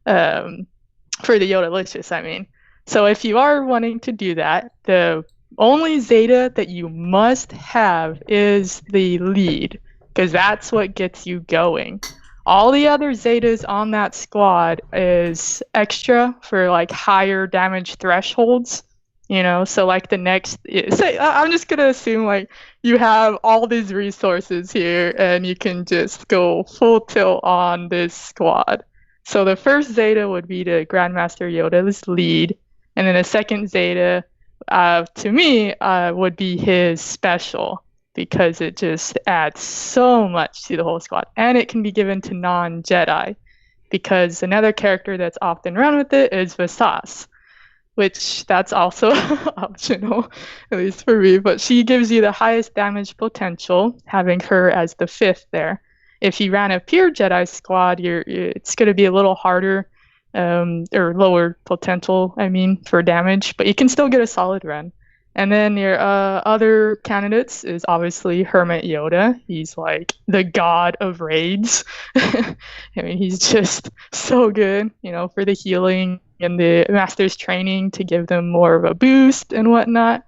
for the Yodalicious, I mean. So if you are wanting to do that, the only Zeta that you must have is the lead, because that's what gets you going. All the other Zetas on that squad is extra for like higher damage thresholds. So like the next, I'm just going to assume like you have all these resources here and you can just go full tilt on this squad. So the first Zeta would be the Grandmaster Yoda's lead. And then the second Zeta, to me, would be his special, because it just adds so much to the whole squad. And it can be given to non-Jedi, because another character that's often run with it is Vasas, which that's also optional, at least for me. But she gives you the highest damage potential, having her as the 5th there. If you ran a pure Jedi squad, it's going to be a little harder, or lower potential, for damage, but you can still get a solid run. And then your other candidates is obviously Hermit Yoda. He's like the god of raids. He's just so good, for the healing and the master's training to give them more of a boost and whatnot.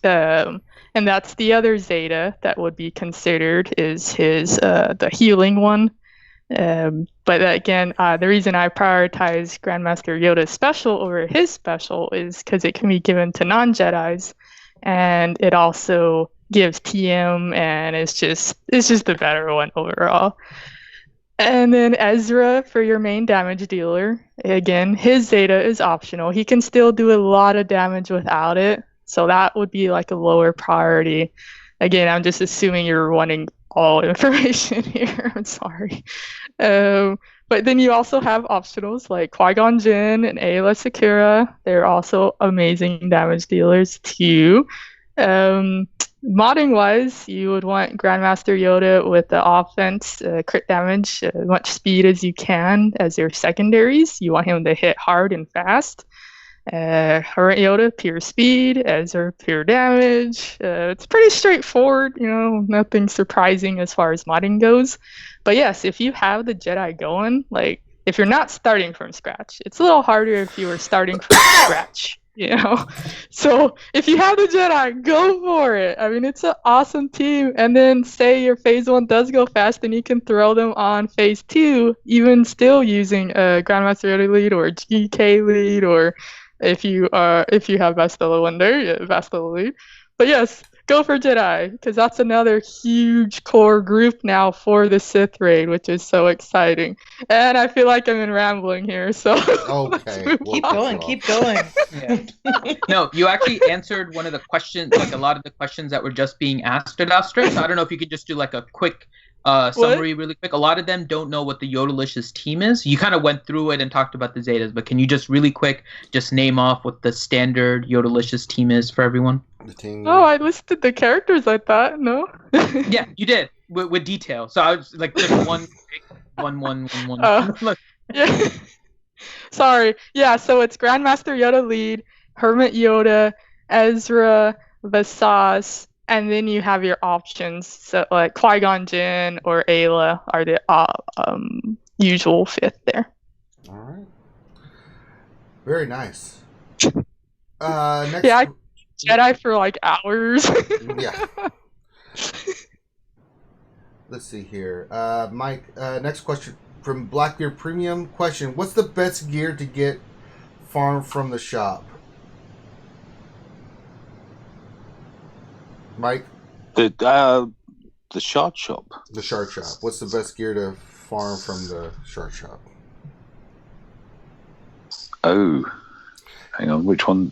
And that's the other Zeta that would be considered is his the healing one. But again, the reason I prioritize Grandmaster Yoda's special over his special is because it can be given to non-Jedis, and it also gives TM, and it's just the better one overall. And then Ezra for your main damage dealer. Again, his Zeta is optional. He can still do a lot of damage without it, so that would be like a lower priority. Again, I'm just assuming you're wanting all information here. I'm sorry. But then you also have optionals like Qui-Gon Jinn and Aayla Secura. They're also amazing damage dealers too. Modding wise, you would want Grandmaster Yoda with the offense, crit damage, as much speed as you can as your secondaries. You want him to hit hard and fast. Hermit Yoda, pure speed. Ezra, pure damage. It's pretty straightforward, nothing surprising as far as modding goes. But yes, if you have the Jedi going, like if you're not starting from scratch, it's a little harder if you were starting from scratch. You know, so if you have the Jedi, go for it. I mean, it's an awesome team. And then say your phase 1 does go fast, then you can throw them on phase 2, even still using a Grandmaster Yoda lead or a GK lead, or if you have Bastilla Wonder, yeah, Bastilla lead. But yes, go for Jedi, because that's another huge core group now for the Sith raid, which is so exciting. And I feel like I'm rambling here, so Okay. Keep going. Yeah. No, you actually answered one of the questions, like a lot of the questions that were just being asked at Astra. So I don't know if you could just do like a quick summary really quick. A lot of them don't know what the Yodalicious team is. You kind of went through it and talked about the Zetas, but can you just really quick just name off what the standard Yodalicious team is for everyone? Oh, I listed the characters, I thought. No? Yeah, you did with detail. So I was like just one. Look. Yeah. Sorry. Yeah, so it's Grandmaster Yoda lead, Hermit Yoda, Ezra, Vasas, and then you have your options. So like Qui-Gon Jinn or Ayla are the usual 5th there. All right. Very nice. Next. Yeah, Jedi for like hours. Yeah. Let's see here. Mike, next question from Blackbeard Premium. Question: what's the best gear to get farm from the shop? Mike? The shard shop. The shard shop. What's the best gear to farm from the shard shop? Oh. Hang on, which one?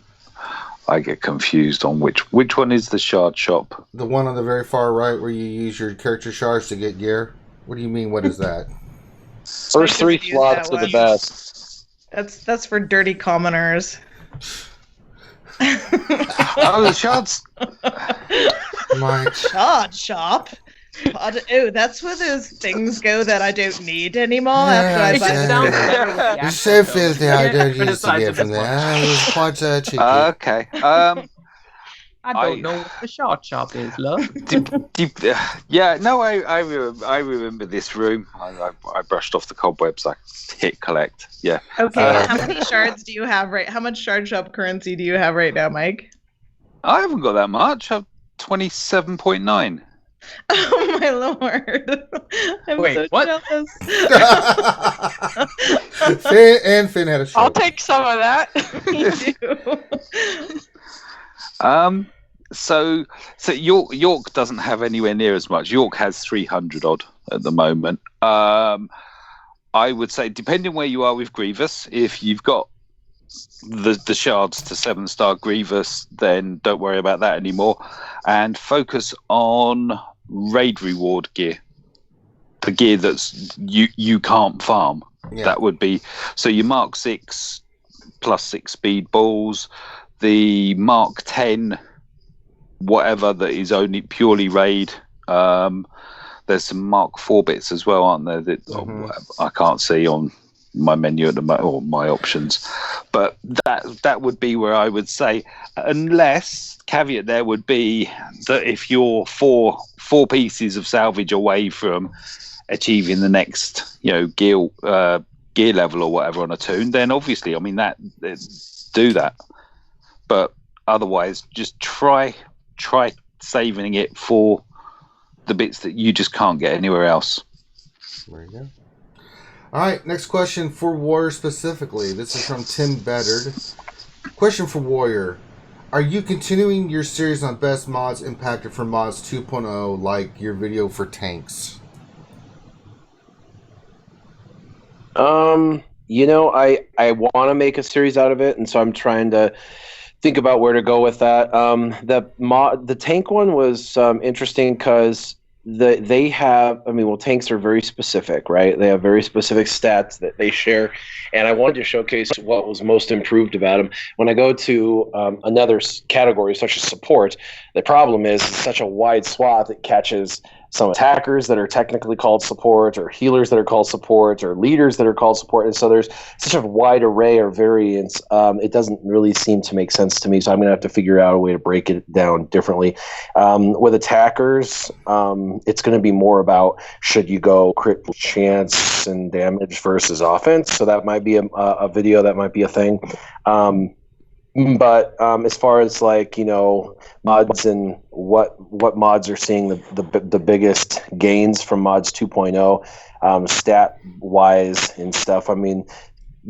I get confused on which one is the shard shop? The one on the very far right where you use your character shards to get gear? What do you mean, what is that? First 3 slots are the best. That's for dirty commoners. Oh, the shards. Mike. Shard shop. Oh, that's where those things go that I don't need anymore after I buy them. It's so filthy. I don't used to get from there. It was quite cheeky. Okay. I don't know what the shard shop is, love. Yeah, no, I remember this room. I brushed off the cobwebs. I hit collect. Yeah. Okay. How many shards do you have How much shard shop currency do you have right now, Mike? I haven't got that much. I'm 27.9. Oh my lord! I'm Wait, so what? jealous. Finn had a shot. I'll take some of that. Me too. So York doesn't have anywhere near as much. York has 300 odd at the moment. I would say, depending where you are with Grievous, if you've got the shards to 7-star Grievous, then don't worry about that anymore, and focus on raid reward gear, the gear that's you can't farm. Yeah. That would be, so your Mark 6 plus 6 speed balls, the Mark 10 whatever that is only purely raid. There's some Mark 4 bits as well, aren't there, that I can't see on my menu at the moment, or my options, but that would be where I would say, unless caveat there would be that if you're four pieces of salvage away from achieving the next gear level or whatever on a toon, then obviously that do that, but otherwise just try saving it for the bits that you just can't get anywhere else. There you go. All right, next question for Warrior specifically. This is from Tim Beddard. Question for Warrior. Are you continuing your series on best mods impacted from mods 2.0, like your video for tanks? I want to make a series out of it, and so I'm trying to think about where to go with that. The tank one was interesting because they have, tanks are very specific, right? They have very specific stats that they share, and I wanted to showcase what was most improved about them. When I go to another category, such as support, the problem is it's such a wide swath. It catches some attackers that are technically called support, or healers that are called support, or leaders that are called support, and so there's such a wide array of variants. It doesn't really seem to make sense to me, so I'm going to have to figure out a way to break it down differently. With attackers, it's going to be more about should you go crit chance and damage versus offense, so that might be a video, that might be a thing. But as far as like, mods and what mods are seeing the biggest gains from mods 2.0, stat wise and stuff. I mean,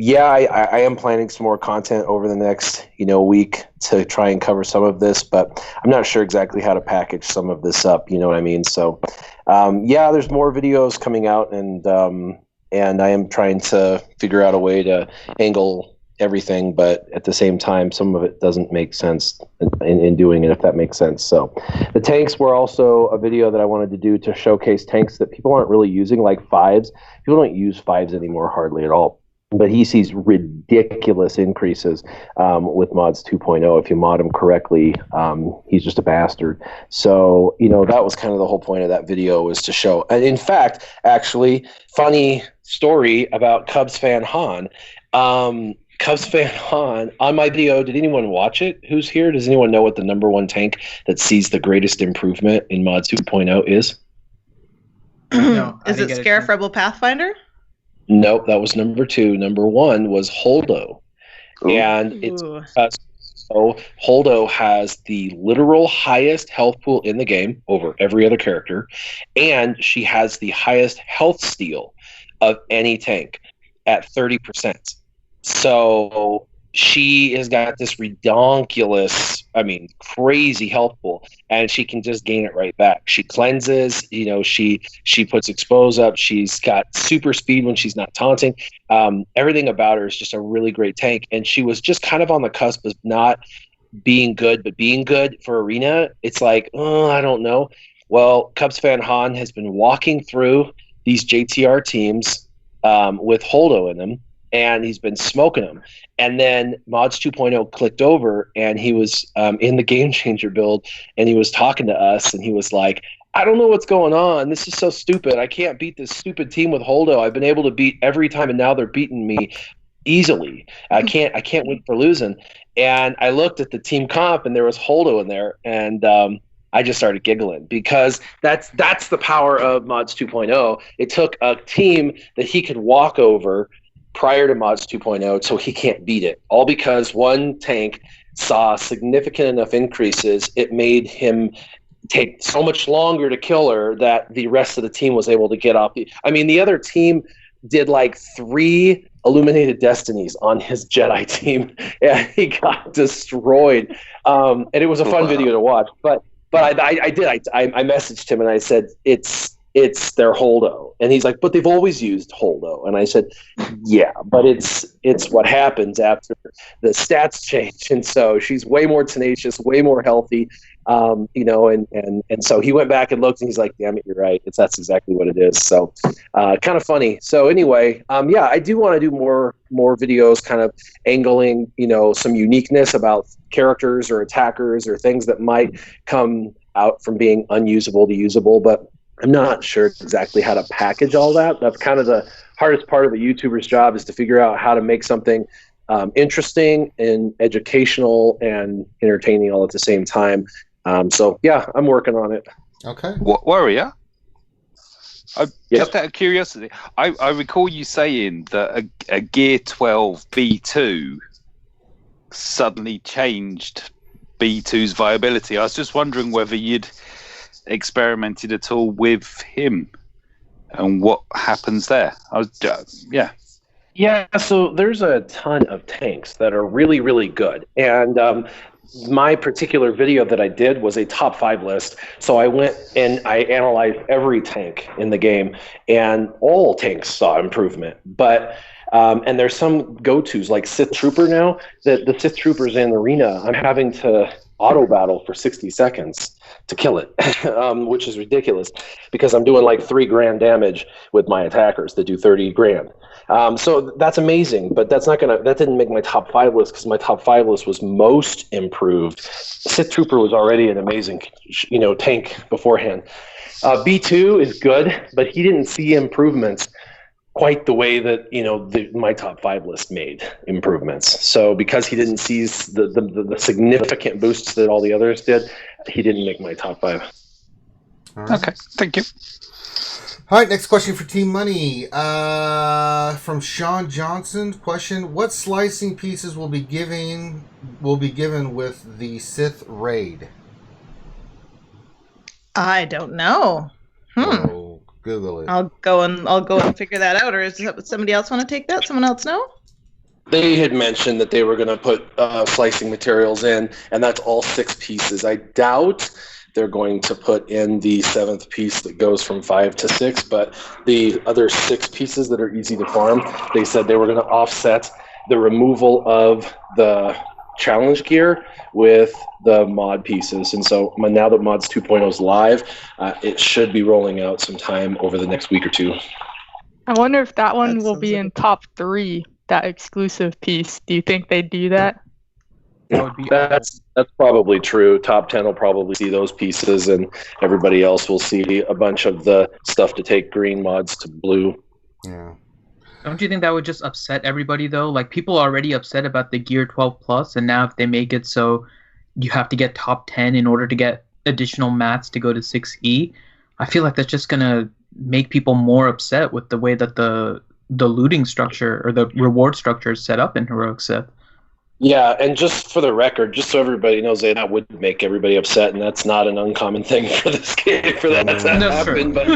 yeah, I am planning some more content over the next week to try and cover some of this, but I'm not sure exactly how to package some of this up. You know what I mean? So yeah, there's more videos coming out, and I am trying to figure out a way to angle everything, but at the same time, some of it doesn't make sense in doing it, if that makes sense. So the tanks were also a video that I wanted to do to showcase tanks that people aren't really using, like fives. People don't use fives anymore hardly at all. But he sees ridiculous increases with mods 2.0. If you mod him correctly, he's just a bastard. So, that was kind of the whole point of that video, was to show. And in fact, actually, funny story about Cubs fan Han. Cubs fan Han, on my video, did anyone watch it? Who's here? Does anyone know what the number one tank that sees the greatest improvement in mods 2.0 is? No, Is it Scarif Rebel Pathfinder? Nope, that was number 2. Number 1 was Holdo. Ooh. And it's so Holdo has the literal highest health pool in the game over every other character, and she has the highest health steal of any tank at 30%. So she has got this redonkulous, crazy health pool, and she can just gain it right back. She cleanses, she puts expose up. She's got super speed when she's not taunting. Everything about her is just a really great tank, and she was just kind of on the cusp of not being good, but being good for Arena. It's like, I don't know. Well, Cubs fan Han has been walking through these JTR teams with Holdo in them, and he's been smoking them. And then mods 2.0 clicked over, and he was in the Game Changer build, and he was talking to us, and he was like, I don't know what's going on. This is so stupid. I can't beat this stupid team with Holdo. I've been able to beat every time, and now they're beating me easily. I can't win for losing. And I looked at the team comp, and there was Holdo in there, and I just started giggling, because that's the power of mods 2.0. It took a team that he could walk over prior to mods 2.0, so he can't beat it, all because one tank saw significant enough increases. It made him take so much longer to kill her that the rest of the team was able to get off. The other team did like 3 Illuminated Destinies on his Jedi team, and he got destroyed. And it was a fun video to watch. But I messaged him and I said, it's their Holdo. And he's like, but they've always used Holdo. And I said, yeah, but it's what happens after the stats change. And so she's way more tenacious, way more healthy, and so he went back and looked, and he's like, damn it, you're right. That's exactly what it is. So kind of funny. So anyway, yeah, I do want to do more videos kind of angling, some uniqueness about characters or attackers or things that might come out from being unusable to usable, but I'm not sure exactly how to package all that. That's kind of the hardest part of a YouTuber's job, is to figure out how to make something interesting and educational and entertaining all at the same time. So, yeah, I'm working on it. Okay. Warrior? Just out of curiosity, I recall you saying that a Gear 12 B2 suddenly changed B2's viability. I was just wondering whether you'd experimented at all with him and what happens there. Yeah, so there's a ton of tanks that are really, really good. And my particular video that I did was a top 5 list. So I went and I analyzed every tank in the game, and all tanks saw improvement. But and there's some go-tos, like Sith Trooper now. The Sith Troopers in Arena, I'm having to auto battle for 60 seconds to kill it, which is ridiculous, because I'm doing like 3 grand damage with my attackers that do 30 grand. So that's amazing, but that didn't make my top 5 list, because my top 5 list was most improved. Sith Trooper was already an amazing, tank beforehand. B2 is good, but he didn't see improvements quite the way that my top 5 list made improvements. So because he didn't see the significant boosts that all the others did, he didn't make my top 5. Right. Okay, thank you. All right, next question for Team Money. From Sean Johnson. Question: what slicing pieces will be given with the Sith raid? I don't know. Oh, Google it. I'll go and figure that out. Or is somebody else want to take that? Someone else know? They had mentioned that they were going to put slicing materials in, and that's all 6 pieces. I doubt they're going to put in the 7th piece that goes from 5 to 6, but the other 6 pieces that are easy to farm, they said they were going to offset the removal of the challenge gear with the mod pieces. And so now that Mods 2.0 is live, it should be rolling out sometime over the next week or 2. I wonder if that one That will sounds be like in top 3, that exclusive piece. Do you think they do that? That would be That's probably true. Top 10 will probably see those pieces, and everybody else will see a bunch of the stuff to take green mods to blue. Yeah. Don't you think that would just upset everybody though? Like people are already upset about the Gear 12 Plus, and now if they make it so you have to get top 10 in order to get additional mats to go to 6E, I feel like that's just gonna make people more upset with the way that the looting structure or the reward structure is set up in Heroic Sith. Yeah, and just for the record, just so everybody knows, that would make everybody upset, and that's not an uncommon thing for this game for that to happen. But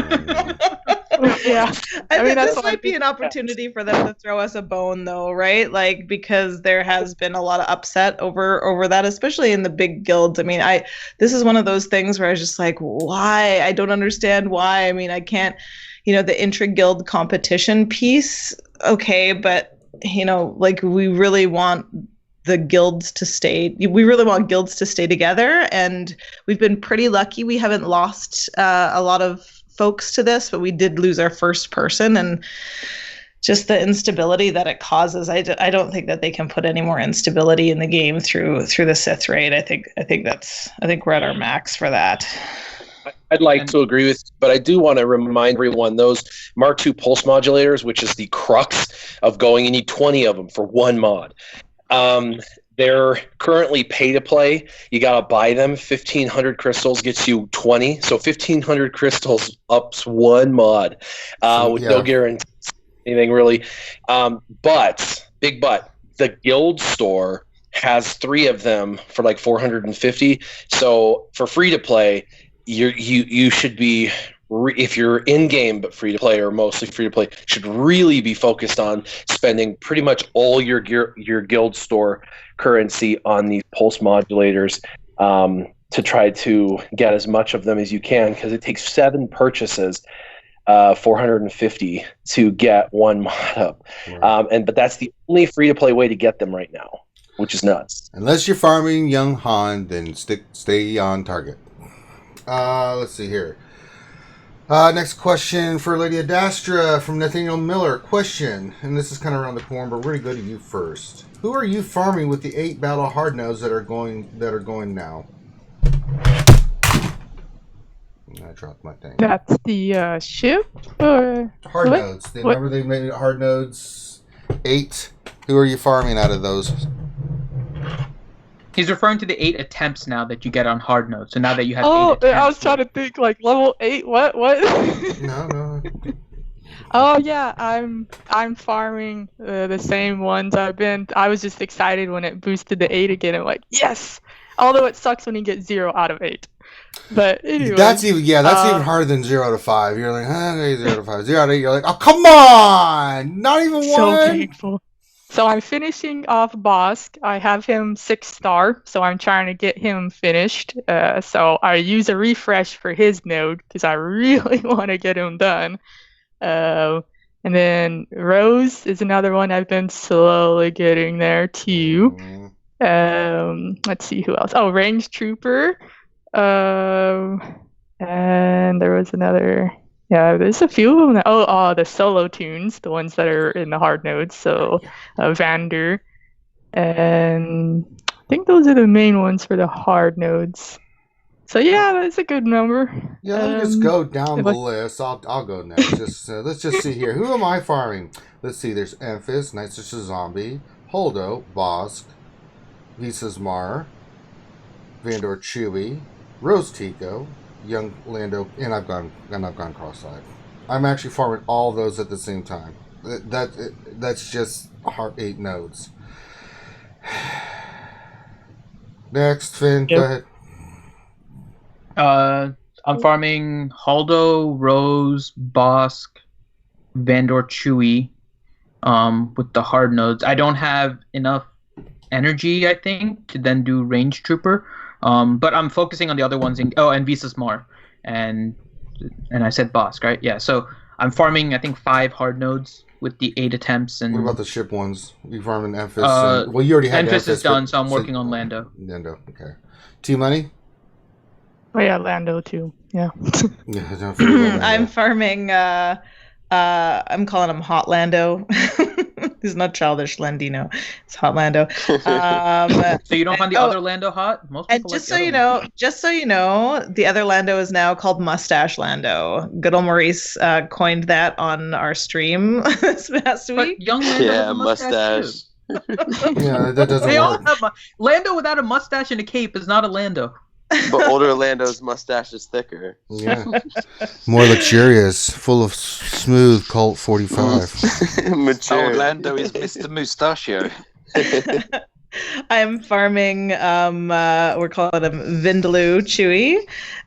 Yeah. I mean, think that's this might be an opportunity for them to throw us a bone, though, right? Like, because there has been a lot of upset over that, especially in the big guilds. I mean, this is one of those things where I was just like, why? I don't understand why. I mean, I can't, the intra-guild competition piece, okay, but, like, we really want guilds to stay together, and we've been pretty lucky. We haven't lost a lot of folks to this, but we did lose our first person, and just the instability that it causes. I don't think that they can put any more instability in the game through the Sith raid. I think we're at our max for that. I'd like to agree with you, but I do want to remind everyone those Mark II pulse modulators, which is the crux of going, you need 20 of them for one mod. They're currently pay to play. You got to buy them. 1,500 crystals gets you 20. So 1,500 crystals ups one mod with no guarantee anything really. But the guild store has 3 of them for like 450. So for free to play, you should be, if you're in game but free to play or mostly free to play, should really be focused on spending pretty much all your guild store currency on these pulse modulators to try to get as much of them as you can, because it takes 7 purchases, 450 to get one mod up. Right. But that's the only free to play way to get them right now, which is nuts. Unless you're farming young Han, then stay on target. Let's see here. Next question for Lady Adastra from Nathaniel Miller. Question, and this is kind of around the corner, but we're going to go to you first. Who are you farming with the 8 battle hard nodes that are going now? I dropped my thing. That's the ship? Or hard what? nodes. Remember they made hard nodes 8? Who are you farming out of those? He's referring to the 8 attempts now that you get on hard nodes. So now that you have 8 attempts. I was trying to think like level 8. What? No. Oh yeah, I'm farming the same ones. I was just excited when it boosted to 8 again. I'm like, yes. Although it sucks when you get 0 out of 8. But anyway, that's even harder than 0 to 5. You're like, 0 to 5, 0 to 8. You're like, oh come on, not even 1. So painful. So I'm finishing off Bosk. I have him 6-star, so I'm trying to get him finished. So I use a refresh for his node because I really want to get him done. And then Rose is another one I've been slowly getting there too. Let's see who else. Oh, Range Trooper. And there was another. Yeah, there's a few of them. The solo tunes, the ones that are in the hard nodes. So Vander, and I think those are the main ones for the hard nodes. So yeah, that's a good number. Yeah, let me just go down the list. I'll go next. Let's just see here. Who am I farming? Let's see. There's Emphis, Knights vs. Zombie, Holdo, Bosk, Visas Mar, Vandor Chewie, Rose Tico, Young Lando, and I've gone cross-eyed. I'm actually farming all those at the same time. That's just Heart 8 nodes. Next, Finn, go ahead. I'm farming Haldo, Rose, Bosk, Vandor, Chewy, with the hard nodes. I don't have enough energy, I think, to then do Range Trooper. But I'm focusing on the other ones. And Visas Mar, and I said Bosk, right? Yeah. So I'm farming, I think, 5 hard nodes with the 8 attempts. And what about the ship ones? You farming Emphis? Well, you already had Emphis is done, so I'm working on Lando. Lando, okay. T-Money? Oh yeah, Lando too. Yeah. Yeah, don't forget about Lando. I'm farming. I'm calling him Hot Lando. He's not childish Landino. It's Hot Lando. So you don't find the other Lando hot? Most people And just so you know, the other Lando is now called Mustache Lando. Good old Maurice coined that on our stream this past week. But young Lando has a mustache. Yeah, that doesn't They all work. have Lando without a mustache and a cape is not a Lando. But older Lando's mustache is thicker. Yeah. More luxurious, full of smooth Colt 45. Mature. Old Lando is Mr. Mustachio. I'm farming, we're calling him Vindaloo Chewy,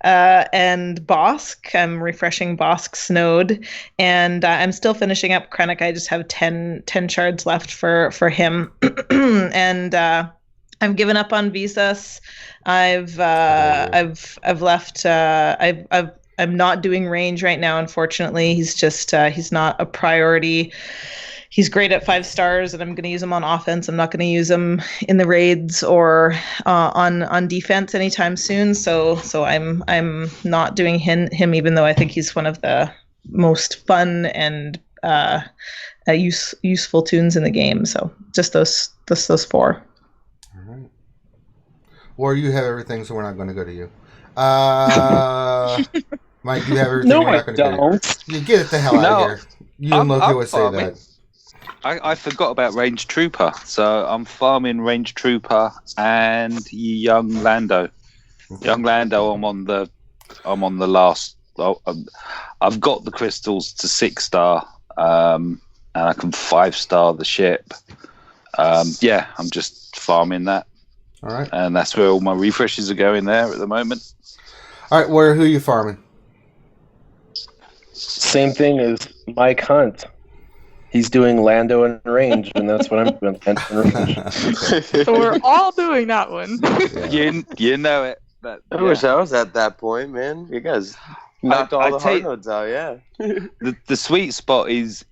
and Bosk. I'm refreshing Bosk's node, and I'm still finishing up Krennic. I just have 10 shards left for him, and I've given up on Visas. I've left. I'm not doing range right now. Unfortunately, he's not a priority. He's great at 5 stars, and I'm going to use him on offense. I'm not going to use him in the raids or on defense anytime soon. So I'm not doing him, even though I think he's one of the most fun and useful tunes in the game. So just those 4. Or you have everything, so we're not going to go to you. Mike, you have everything. No, we're I not going to go to don't. you. Get the hell out of here. You and Loki always say farming. that. I forgot about Range Trooper, so I'm farming Range Trooper and young Lando. Young Lando, I'm on the last. I've got the crystals to 6-star, and I can 5-star the ship. Yeah, I'm just farming that. All right. And that's where all my refreshes are going there at the moment. All right, who are you farming? Same thing as Mike Hunt. He's doing Lando in range, and that's what I'm doing. Lando in range. So we're all doing that one. Yeah. You know it. I wish I was at that point, man. You guys knocked all the hard nodes out, yeah. The sweet spot is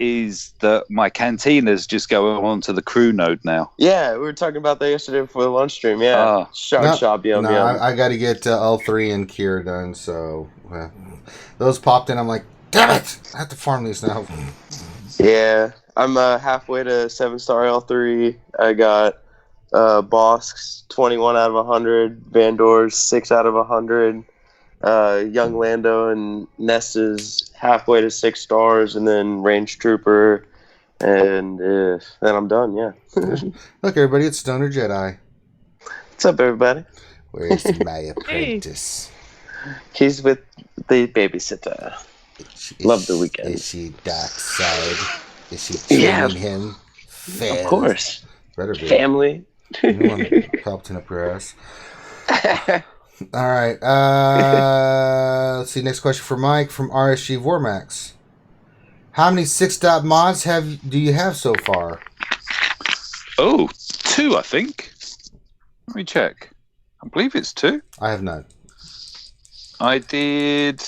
that my cantinas just go on to the crew node now. Yeah, we were talking about that yesterday before the lunch stream, yeah. Shark shop, yum. I got to get L3 and Kier done, so those popped in. I'm like, damn it! I have to farm these now. Yeah, I'm halfway to 7-star L3. I got Bosk's 21 out of 100, Vandor's 6 out of 100, young Lando and Nesta's halfway to 6 stars, and then Range Trooper, and then I'm done, yeah. Look, everybody, it's Stoner Jedi. What's up, everybody? Where's my apprentice? He's with the babysitter. Love the weekend. Is she dark side? Is she training him? Fair. Of course. Better be. Family. Palpatine up your ass. All right. Let's see. Next question for Mike from RSG Vormax. How many 6-dot mods do you have so far? Oh, 2, I think. Let me check. I believe it's 2. I have none. I did.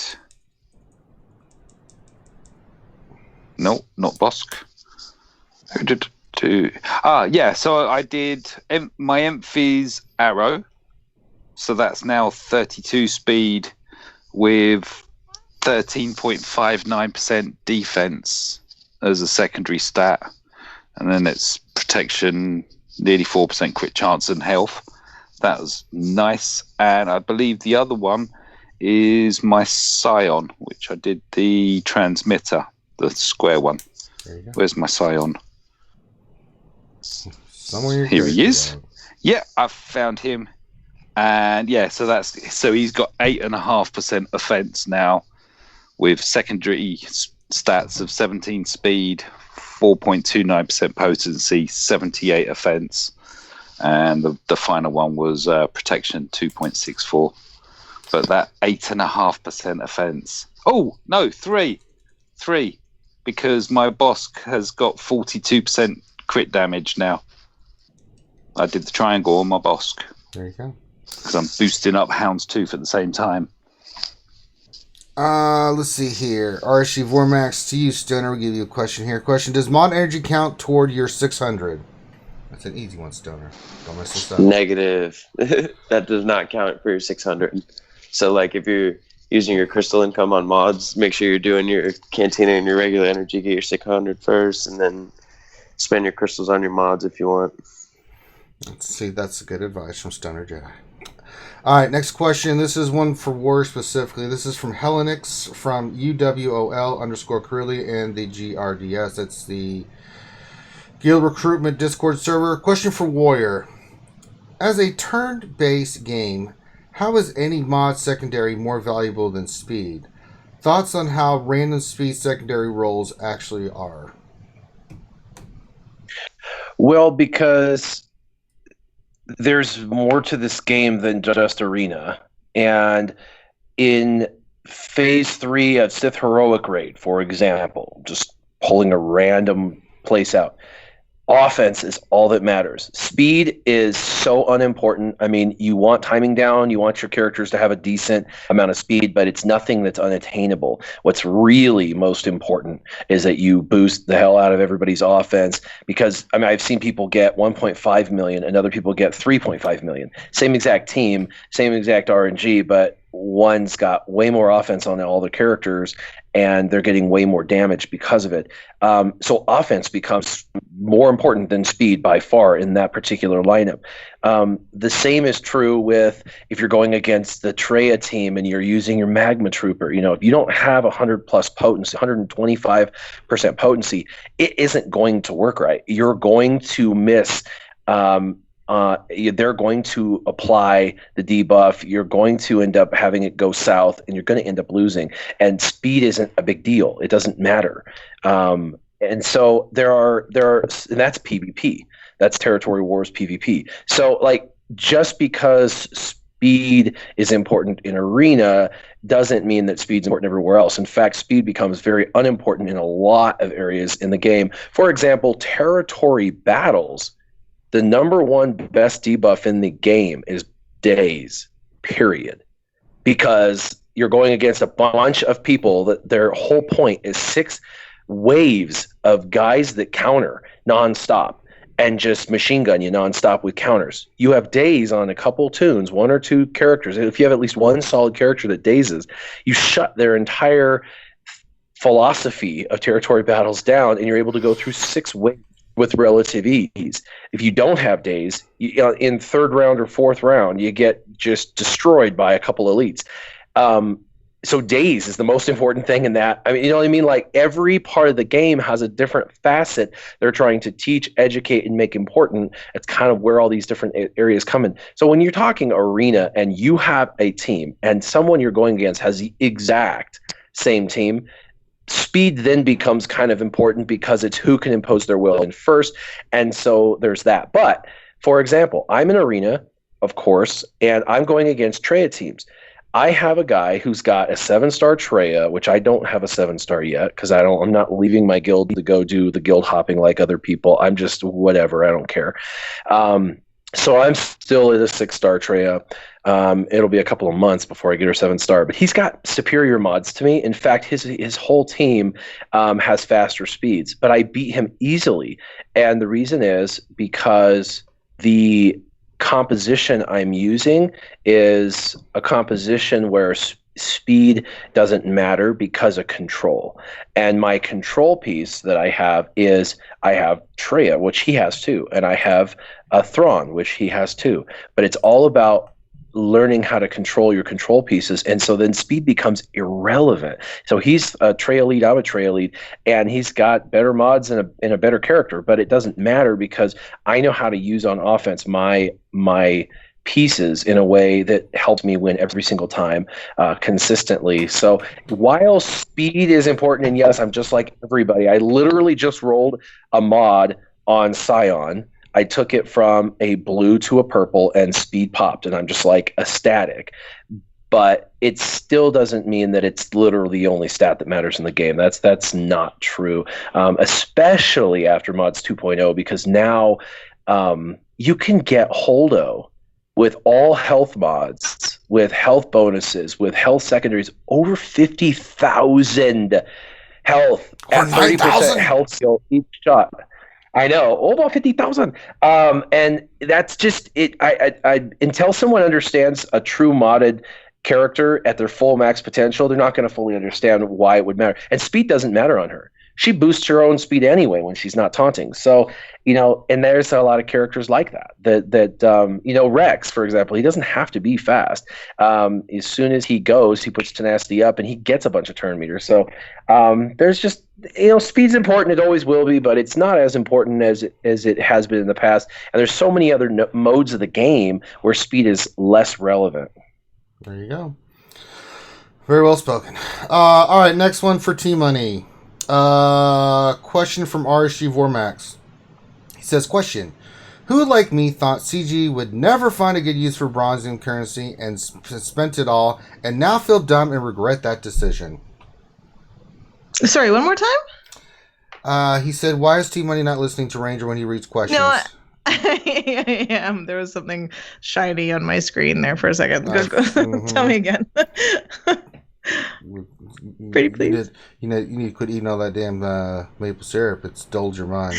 No, not Bosk. Who did 2? Yeah. So I did my Emphys Arrow. So that's now 32 speed with 13.59% defense as a secondary stat, and then it's protection, nearly 4% crit chance and health. That was nice. And I believe the other one is my Scion, which I did the transmitter, the square one. There you go. Where's my Scion? Somewhere Here he is. Yeah, I've found him. And yeah, so he's got 8.5% offense now with secondary stats of 17 speed, 4.29% potency, 78 offense, and the final one was protection, 2.64. But that 8.5% offense. Oh no, three, because my Bosk has got 42% crit damage now. I did the triangle on my Bosk. There you go. Because I'm boosting up Houndstooth at the same time. Let's see here. RSG Vormax, to you, Stoner. We'll give you a question here. Question: does mod energy count toward your 600? That's an easy one, Stoner. Don't mess this up. Negative. That does not count for your 600. So, like, if you're using your crystal income on mods, make sure you're doing your Cantina and your regular energy, get your 600 first, and then spend your crystals on your mods if you want. Let's see. That's good advice from Stoner Jedi. All right, next question. This is one for War specifically. This is from Helenix from UWOL_Curly and the GRDS. That's the Guild Recruitment Discord server. Question for Warrior. As a turn-based game, how is any mod secondary more valuable than speed? Thoughts on how random speed secondary roles actually are? Well, because there's more to this game than just arena. And in phase 3 of Sith Heroic Raid, for example, just pulling a random place out, offense is all that matters. Speed is so unimportant. I mean, you want timing down, you want your characters to have a decent amount of speed, but it's nothing that's unattainable. What's really most important is that you boost the hell out of everybody's offense, because I mean, I've seen people get 1.5 million and other people get 3.5 million. Same exact team, same exact RNG, but one's got way more offense on all the characters and they're getting way more damage because of it. So offense becomes more important than speed by far in that particular lineup. The same is true with if you're going against the Treya team and you're using your Magma Trooper. You know, if you don't have 100 plus potency, 125% potency, it isn't going to work right. You're going to miss. They're going to apply the debuff. You're going to end up having it go south, and you're going to end up losing. And speed isn't a big deal. It doesn't matter. And so there are, and that's PvP. That's Territory Wars PvP. So, like, just because speed is important in arena doesn't mean that speed's important everywhere else. In fact, speed becomes very unimportant in a lot of areas in the game. For example, territory battles. The number one best debuff in the game is days, period. Because you're going against a bunch of people that their whole point is 6 waves of guys that counter nonstop and just machine gun you nonstop with counters. You have days on a couple tunes, 1 or 2 characters. If you have at least one solid character that dazes, you shut their entire philosophy of territory battles down, and you're able to go through 6 waves with relative ease. If you don't have days, in 3rd round or 4th round, you get just destroyed by a couple elites. So days is the most important thing in that. I mean, you know what I mean? Like, every part of the game has a different facet they're trying to teach, educate, and make important. It's kind of where all these different areas come in. So when you're talking arena and you have a team and someone you're going against has the exact same team, speed then becomes kind of important because it's who can impose their will in first. And so there's that. But, for example, I'm in arena, of course, and I'm going against Treya teams. I have a guy who's got a 7-star Treya, which I don't have a 7-star yet because I'm not leaving my guild to go do the guild hopping like other people. I'm just whatever. I don't care. So I'm still at a 6-star Treya. It'll be a couple of months before I get her 7-star, but he's got superior mods to me. In fact, his whole team has faster speeds, but I beat him easily. And the reason is because the composition I'm using is a composition where speed doesn't matter because of control. And my control piece that I have is I have Treya, which he has too, and I have a Thrawn, which he has too. But it's all about learning how to control your control pieces, and so then speed becomes irrelevant. So he's a Treya lead, I'm a Treya lead, and he's got better mods and a better character, but it doesn't matter because I know how to use on offense my pieces in a way that helps me win every single time consistently. So while speed is important, and yes, I'm just like everybody, I literally just rolled a mod on Scion. I took it from a blue to a purple and speed popped, and I'm just like ecstatic. But it still doesn't mean that it's literally the only stat that matters in the game. That's not true, especially after mods 2.0, because now you can get Holdo with all health mods, with health bonuses, with health secondaries, over 50,000 health at 30% health skill each shot. I know, about 50,000. And that's just it. I until someone understands a true modded character at their full max potential, they're not going to fully understand why it would matter. And speed doesn't matter on her. She boosts her own speed anyway when she's not taunting. So, and there's a lot of characters like that Rex, for example, he doesn't have to be fast. As soon as he goes, he puts tenacity up and he gets a bunch of turn meters. So there's just, speed's important. It always will be, but it's not as important as it has been in the past. And there's so many other modes of the game where speed is less relevant. There you go. Very well spoken. All right, next one for T-Money. Question from RSG Vormax. He says, question. Who, like me, thought CG would never find a good use for bronzium currency and spent it all, and now feel dumb and regret that decision? Sorry, one more time? He said, why is T-Money not listening to Ranger when he reads questions? No, I am. There was something shiny on my screen there for a second. Tell me again. Pretty please. You need to quit eating all that damn maple syrup. It's dulled your mind.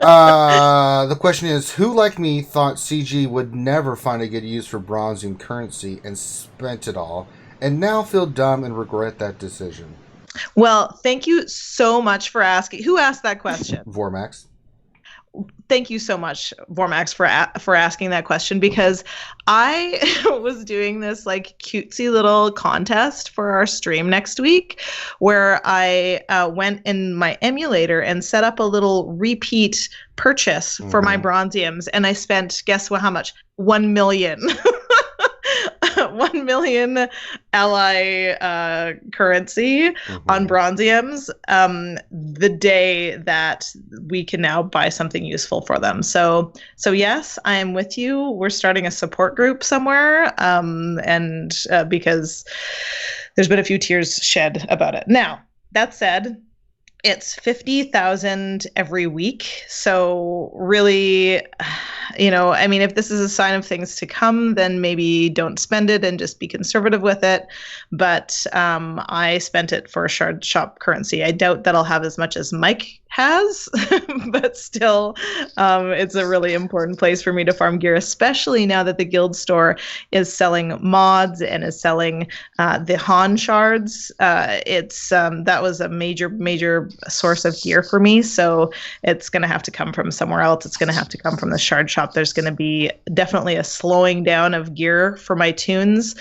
The question is, who like me thought CG would never find a good use for bronzium currency and spent it all, and now feel dumb and regret that decision? Well, thank you so much for asking. Who asked that question? Vormax. Thank you so much, Vormax, for asking that question, because I was doing this like cutesy little contest for our stream next week where I went in my emulator and set up a little repeat purchase for my bronziums, and I spent, guess what, how much? 1 million. 1 million ally currency on bronziums the day that we can now buy something useful for them. So yes, I am with you. We're starting a support group somewhere, and because there's been a few tears shed about it. Now, that said, it's 50,000 every week. So really, if this is a sign of things to come, then maybe don't spend it and just be conservative with it. But I spent it for shard shop currency. I doubt that I'll have as much as Mike has, but still, it's a really important place for me to farm gear, especially now that the guild store is selling mods and is selling the Han shards. That was a major source of gear for me, so it's going to have to come from somewhere else. It's going to have to come from the shard shop. There's going to be definitely a slowing down of gear for my tunes.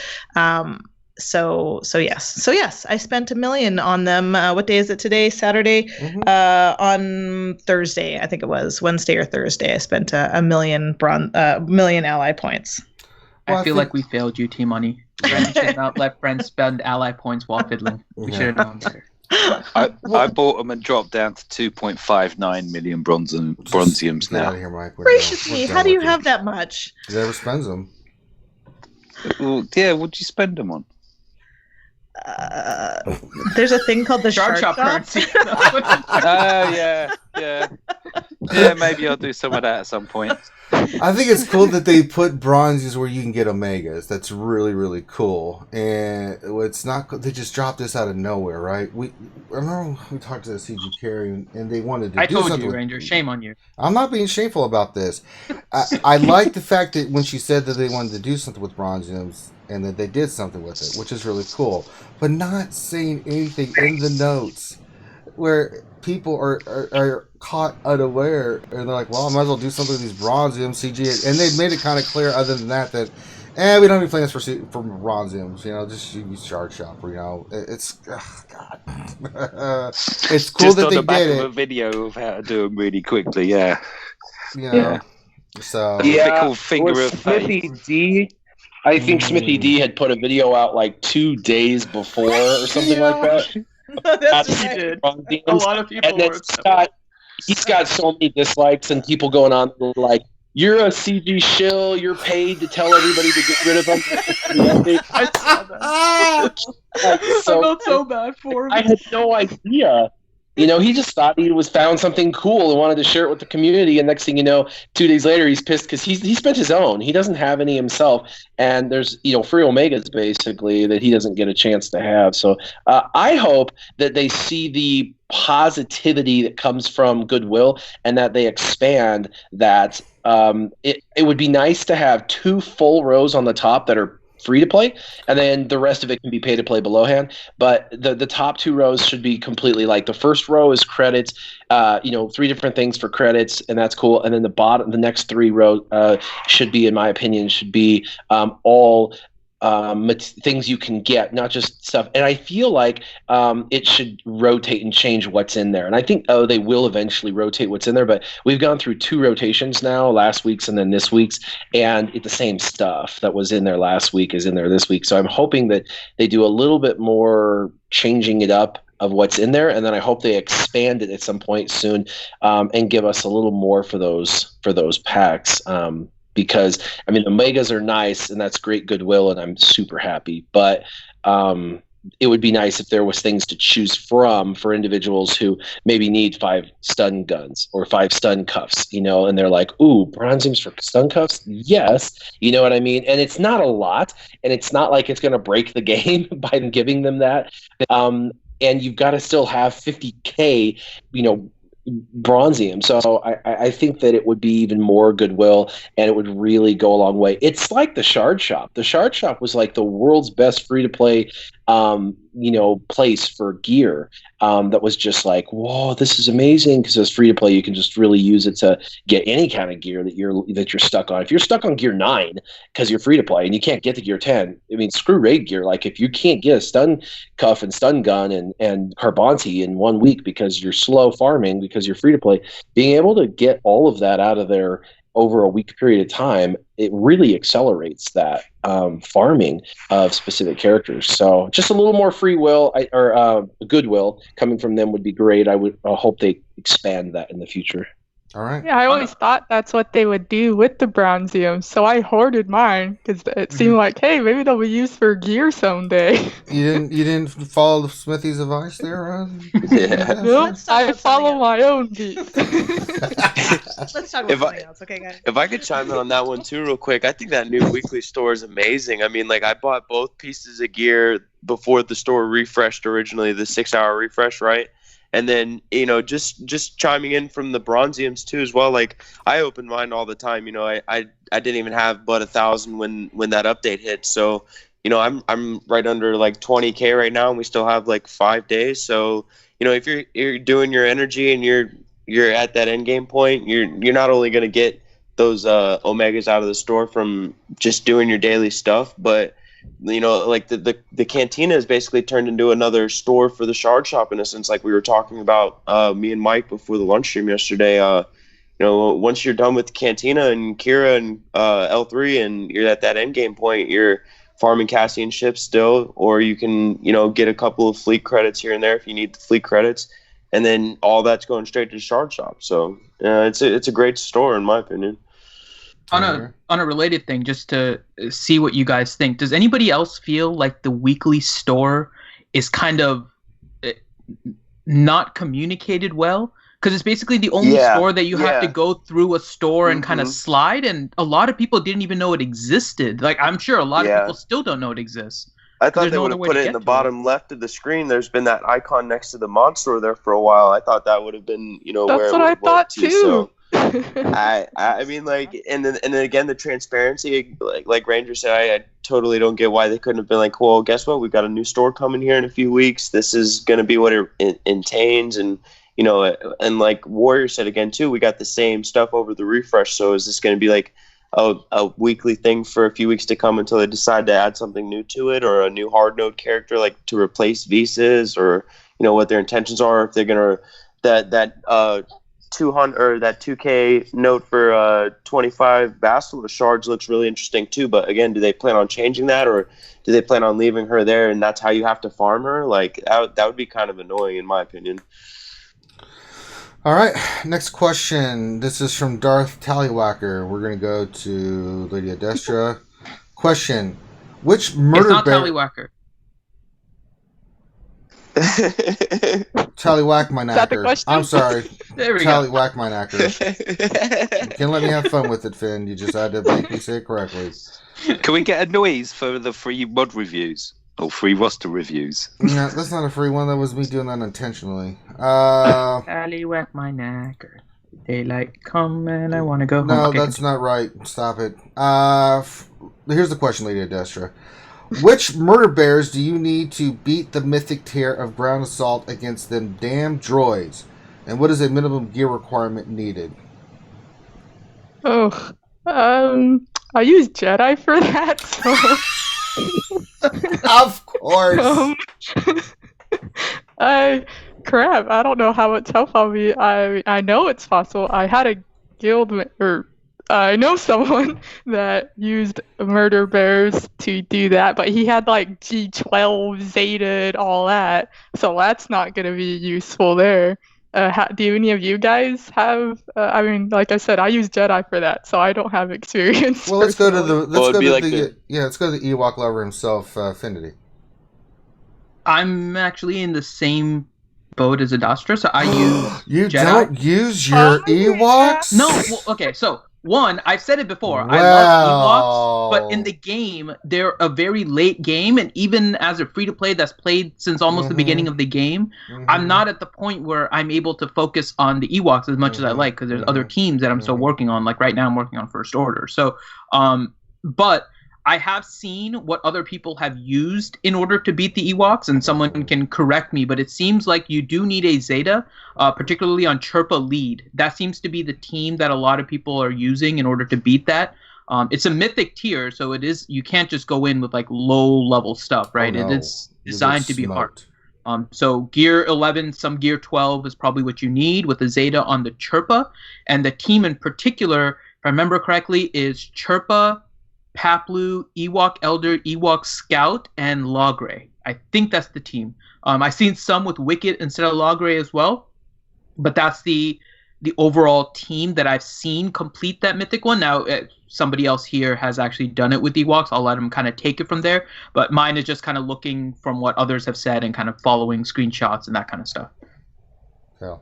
So yes, I spent 1 million on them. What day is it today? Saturday. On Thursday, I think it was Wednesday or Thursday. I spent a million ally points. I feel like we failed you, T-Money. Friends should not let friends spend ally points while fiddling. We should have known better. I bought them and dropped down to 2.59 million bronziums now. Get out of here, Mike. Gracious me, how do you have that much? He never spends them. Well, yeah, what'd you spend them on? There's a thing called the shard shop currency. Yeah, maybe I'll do some of that at some point. I think it's cool that they put bronzes where you can get omegas. That's really, really cool. And it's not. They just dropped this out of nowhere, right? I remember we talked to the CG Carry, and they wanted to do something. I told you, Ranger. Shame on you. I'm not being shameful about this. I like the fact that when she said that they wanted to do something with bronziums, and that they did something with it, which is really cool. But not saying anything in the notes where people are caught unaware, and they're like, well, I might as well do something with these bronziums, CG. And they made it kind of clear, other than that we don't have any plans for bronziums, just use shard shop, it's, God. It's cool just that on they the back did of it. a video of how to do them really quickly, yeah. Yeah. So Fickle finger with of Smithy fate. D. I think Smithy D had put a video out like 2 days before or something like that. That's right. A lot of people And then were. he's got so many dislikes and people going on like, "You're a CG shill. You're paid to tell everybody to get rid of him." I saw that. Like, I felt so bad for him. I had no idea. He just thought he found something cool and wanted to share it with the community. And next thing you know, 2 days later, he's pissed because he spent his own. He doesn't have any himself, and there's free Omegas basically that he doesn't get a chance to have. So I hope that they see the positivity that comes from goodwill and that they expand that. It would be nice to have 2 full rows on the top that are free to play, and then the rest of it can be pay to play belowhand. But the top 2 rows should be completely like the first row is credits, 3 different things for credits, and that's cool. And then the next 3 rows should be, in my opinion, all things you can get, not just stuff. And I feel like it should rotate and change what's in there. And I think they will eventually rotate what's in there. But we've gone through 2 rotations now, last week's and then this week's, and the same stuff that was in there last week is in there this week. So I'm hoping that they do a little bit more changing it up of what's in there, and then I hope they expand it at some point soon and give us a little more for those packs. Because the megas are nice and that's great goodwill and I'm super happy, but it would be nice if there was things to choose from for individuals who maybe need 5 stun guns or 5 stun cuffs, and they're like, ooh, bronziums for stun cuffs? Yes. You know what I mean? And it's not a lot, and it's not like it's going to break the game by giving them that. And you've got to still have 50K, bronzium. So I think that it would be even more goodwill, and it would really go a long way. It's like the Shard Shop. The Shard Shop was like the world's best free-to-play place for gear that was just like, whoa, this is amazing, because it's free to play. You can just really use it to get any kind of gear that you're stuck on. If you're stuck on gear 9 because you're free to play and you can't get to gear 10, screw raid gear. Like, if you can't get a stun cuff and stun gun and carbonti in 1 week because you're slow farming because you're free to play, being able to get all of that out of there over a week period of time, it really accelerates that farming of specific characters. So just a little more free will or goodwill coming from them would be great. I would hope they expand that in the future. All right. Yeah, I always thought that's what they would do with the bronzium, so I hoarded mine because it seemed like, hey, maybe they'll be used for gear someday. You didn't follow Smithy's advice there, Roz? Yeah. Nope, I follow my own beat. Let's talk about something else, okay, guys? If I could chime in on that one too real quick, I think that new weekly store is amazing. I bought both pieces of gear before the store refreshed originally, the 6-hour refresh, right? And then, just chiming in from the bronziums too as well. Like, I open mine all the time. I didn't even have but 1,000 when that update hit. So, I'm right under like 20K right now, and we still have like 5 days. So, if you're doing your energy and you're at that end game point, you're not only going to get those omegas out of the store from just doing your daily stuff, but like the cantina is basically turned into another store for the Shard Shop in a sense, like we were talking about, me and Mike before the lunch stream yesterday. Once you're done with the cantina and Kira and L3 and you're at that end game point, you're farming Cassian ships still, or you can get a couple of fleet credits here and there if you need the fleet credits, and then all that's going straight to the Shard Shop. So it's a great store in my opinion. On a related thing, just to see what you guys think, does anybody else feel like the weekly store is kind of not communicated well? Because it's basically the only store that you have to go through a store and kind of slide, and a lot of people didn't even know it existed. Like, I'm sure a lot of people still don't know it exists. I thought they would have put it in the bottom left of the screen. There's been that icon next to the mod store there for a while. I thought that would have been, That's where what I thought too. So, I mean, like, and then again, the transparency, like Ranger said, I totally don't get why they couldn't have been like, well, guess what? We've got a new store coming here in a few weeks. This is going to be what it entails, and and like Warrior said again too, we got the same stuff over the refresh. So is this going to be like a weekly thing for a few weeks to come until they decide to add something new to it, or a new hard node character like to replace Visas, or what their intentions are, if they're going to that 200 or that 2K note for 25 Basilisk Shards looks really interesting too. But again, do they plan on changing that, or do they plan on leaving her there and that's how you have to farm her? Like that would be kind of annoying in my opinion. All right, next question. This is from Darth Tallywhacker. We're going to go to Lady Adestra. Question: which murder It's not bear? Tallywhacker. Tallywhack my Is that the knacker. question? I'm sorry. There we go. Tallywhack my knacker. You can let me have fun with it, Finn. You just had to make me say it correctly. Can we get a noise for the free mod reviews or free roster reviews? No, that's not a free one. That was me doing that intentionally. Tallywhack my knacker. Daylight come and I want to go home. No, Okay, that's not right. Stop it. Here's the question, Lady Adestra. Which murder bears do you need to beat the mythic tier of ground assault against them damn droids? And what is a minimum gear requirement needed? Oh, I use Jedi for that. So. Of course. Crap, I don't know how much help I'll be. I know it's possible. I had a guild or I know someone that used murder bears to do that, but he had like G12 Zeta and all that, so that's not going to be useful there. Do any of you guys have? I mean, like I said, I use Jedi for that, so I don't have experience. Well, let's go to the Let's go to the Ewok lover himself, Affinity. I'm actually in the same boat as Adastra, so I use You Jedi. don't use your Ewoks? No, well, okay, so one, I've said it before. Wow. I love Ewoks, but in the game, they're a very late game, and even as a free-to-play that's played since almost the beginning of the game, I'm not at the point where I'm able to focus on the Ewoks as much as I like, because there's other teams that I'm still working on. Like right now, I'm working on First Order. So, but I have seen what other people have used in order to beat the Ewoks, and someone can correct me, but it seems like you do need a Zeta, particularly on Chirpa lead. That seems to be the team that a lot of people are using in order to beat that. It's a mythic tier, so it is. You can't just go in with like low-level stuff, right? Oh, no. It is designed to be hard. So gear 11, some gear 12 is probably what you need with a Zeta on the Chirpa, and the team in particular, if I remember correctly, is Chirpa, Paplu, Ewok Elder, Ewok Scout, and Logray. I think that's the team. I've seen some with Wicket instead of Logray as well, but that's the overall team that I've seen complete that mythic one. Now, somebody else here has actually done it with Ewoks. I'll let them kind of take it from there, but mine is just kind of looking from what others have said and kind of following screenshots and that kind of stuff. Yeah.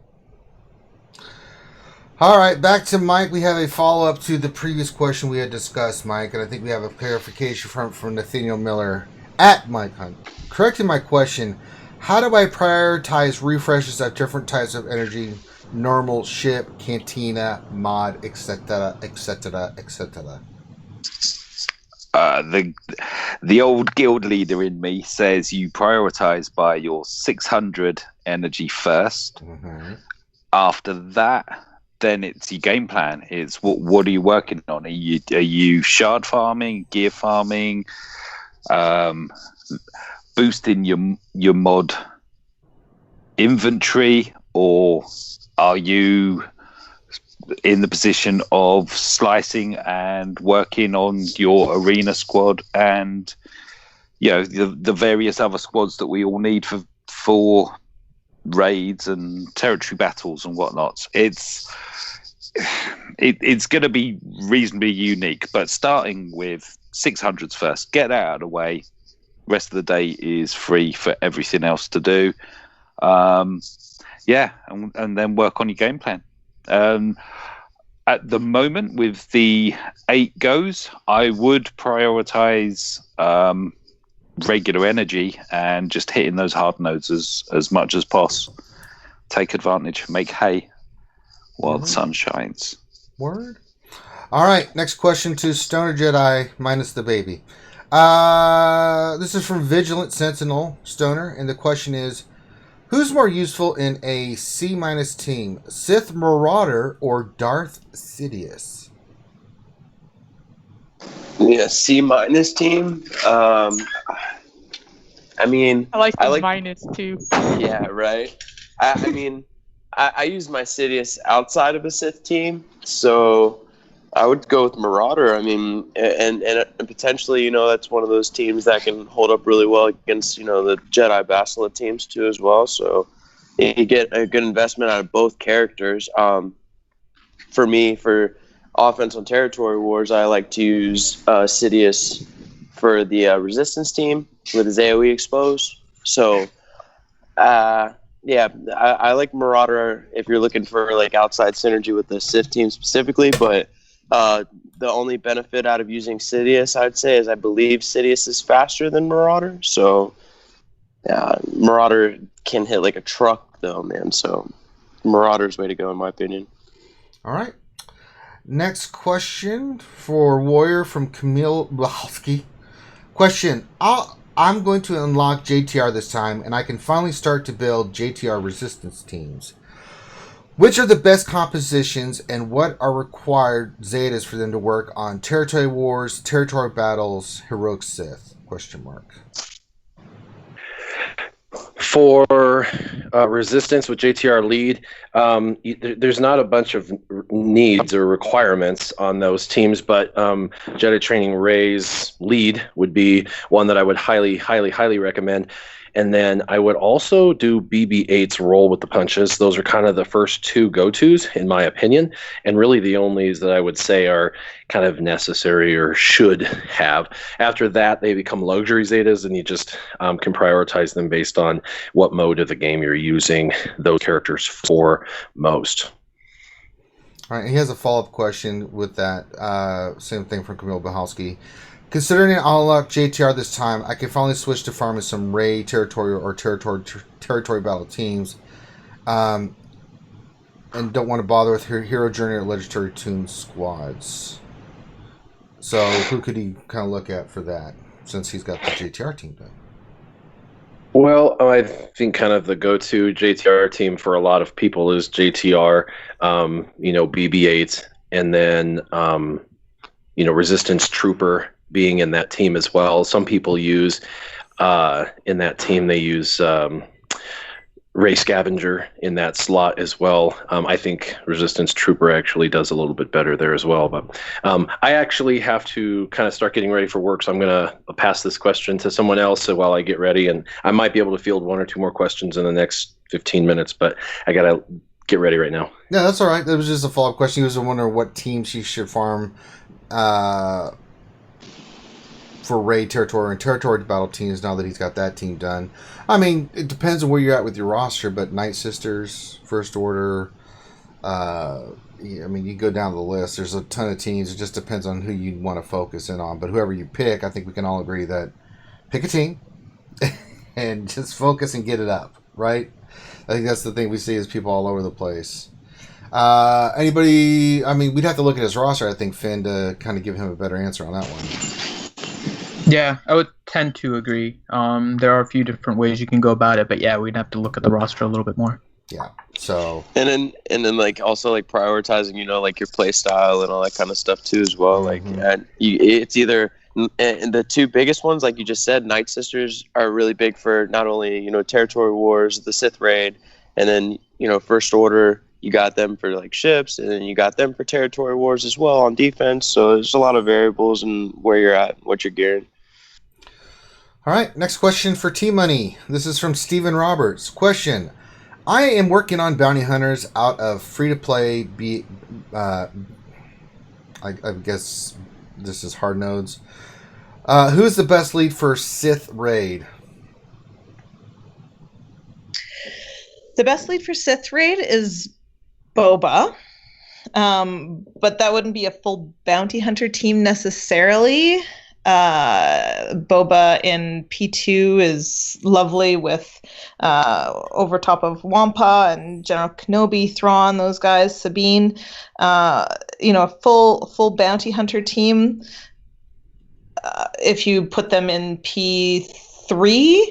All right, back to Mike. We have a follow-up to the previous question we had discussed, Mike, and I think we have a clarification from Nathaniel Miller at Mike Hunt. Correcting my question, how do I prioritize refreshes of different types of energy, normal, ship, cantina, mod, etc., etc., etc.? The old guild leader in me says you prioritize by your 600 energy first. After that, then it's your game plan. It's what are you working on? Are you shard farming, gear farming, boosting your mod inventory, or are you in the position of slicing and working on your arena squad and the various other squads that we all need for raids and territory battles and whatnot? It's going to be reasonably unique, but starting with 600s first, get that out of the way. Rest of the day is free for everything else to do. And then work on your game plan. At the moment, with the 8 goes, I would prioritize regular energy and just hitting those hard nodes as much as possible. Take advantage, make hay while the sun shines. Word. All right, next question to Stoner Jedi minus the baby. This is from Vigilant Sentinel Stoner, and the question is, who's more useful in a C- team, Sith Marauder or Darth Sidious? Yeah, C- team. I mean, I like the minus too. Yeah, right. I mean, I use my Sidious outside of a Sith team, so I would go with Marauder. I mean, and potentially, that's one of those teams that can hold up really well against, the Jedi Bastila teams too as well. So you get a good investment out of both characters. For me, for offense on territory wars, I like to use Sidious for the resistance team with his AoE expose. So, yeah, I like Marauder if you're looking for like outside synergy with the Sith team specifically. But the only benefit out of using Sidious, I'd say, is I believe Sidious is faster than Marauder. So, Marauder can hit like a truck, though, man. So, Marauder's way to go, in my opinion. All right. Next question for Warrior from Camille Blahowski. Question: I'm going to unlock JTR this time, and I can finally start to build JTR resistance teams. Which are the best compositions, and what are required Zetas for them to work on territory wars, territory battles, heroic Sith? Question mark. For resistance with JTR lead, there's not a bunch of needs or requirements on those teams, but Jedi Training Ray's lead would be one that I would highly, highly, highly recommend. And then I would also do BB-8's roll with the punches. Those are kind of the first two go-tos, in my opinion, and really the onlys that I would say are kind of necessary or should have. After that, they become luxury Zetas, and you just can prioritize them based on what mode of the game you're using those characters for most. All right, he has a follow-up question with that. Same thing from Camille Bahalski. Considering I'll unlock JTR this time, I can finally switch to farming some Ray territory or territory battle teams, and don't want to bother with Hero Journey or Legendary Tune squads. So who could he kind of look at for that, since he's got the JTR team done? Well, I think kind of the go-to JTR team for a lot of people is JTR, BB-8, and then Resistance Trooper being in that team as well. Some people use in that team, they use Ray Scavenger in that slot as well. I think Resistance Trooper actually does a little bit better there as well. But I actually have to kind of start getting ready for work, so I'm going to pass this question to someone else while I get ready, and I might be able to field one or two more questions in the next 15 minutes, but I got to get ready right now. Yeah, that's all right. That was just a follow-up question. He was wondering what teams he should farm for Ray territory and territory battle teams now that he's got that team done. I mean, it depends on where you're at with your roster, but Night Sisters, First Order, you go down the list. There's a ton of teams. It just depends on who you want to focus in on. But whoever you pick, I think we can all agree that pick a team and just focus and get it up, right? I think that's the thing we see is people all over the place. Anybody, we'd have to look at his roster, I think, Finn, to kind of give him a better answer on that one. Yeah, I would tend to agree. There are a few different ways you can go about it, but yeah, we'd have to look at the roster a little bit more. Yeah. So. And then like also like prioritizing, like your play style and all that kind of stuff too as well. Mm-hmm. Like it's either and the two biggest ones, like you just said, Night Sisters are really big for not only territory wars, the Sith raid, and then First Order. You got them for like ships, and then you got them for territory wars as well on defense. So there's a lot of variables in where you're at, what you're gearing. All right, next question for T-Money. This is from Stephen Roberts. Question: I am working on bounty hunters out of free-to-play. I guess this is hard nodes. Who's the best lead for Sith raid? The best lead for Sith raid is Boba, but that wouldn't be a full bounty hunter team necessarily. Boba in P2 is lovely with over top of Wampa and General Kenobi, Thrawn, those guys, Sabine. A full bounty hunter team. If you put them in P3,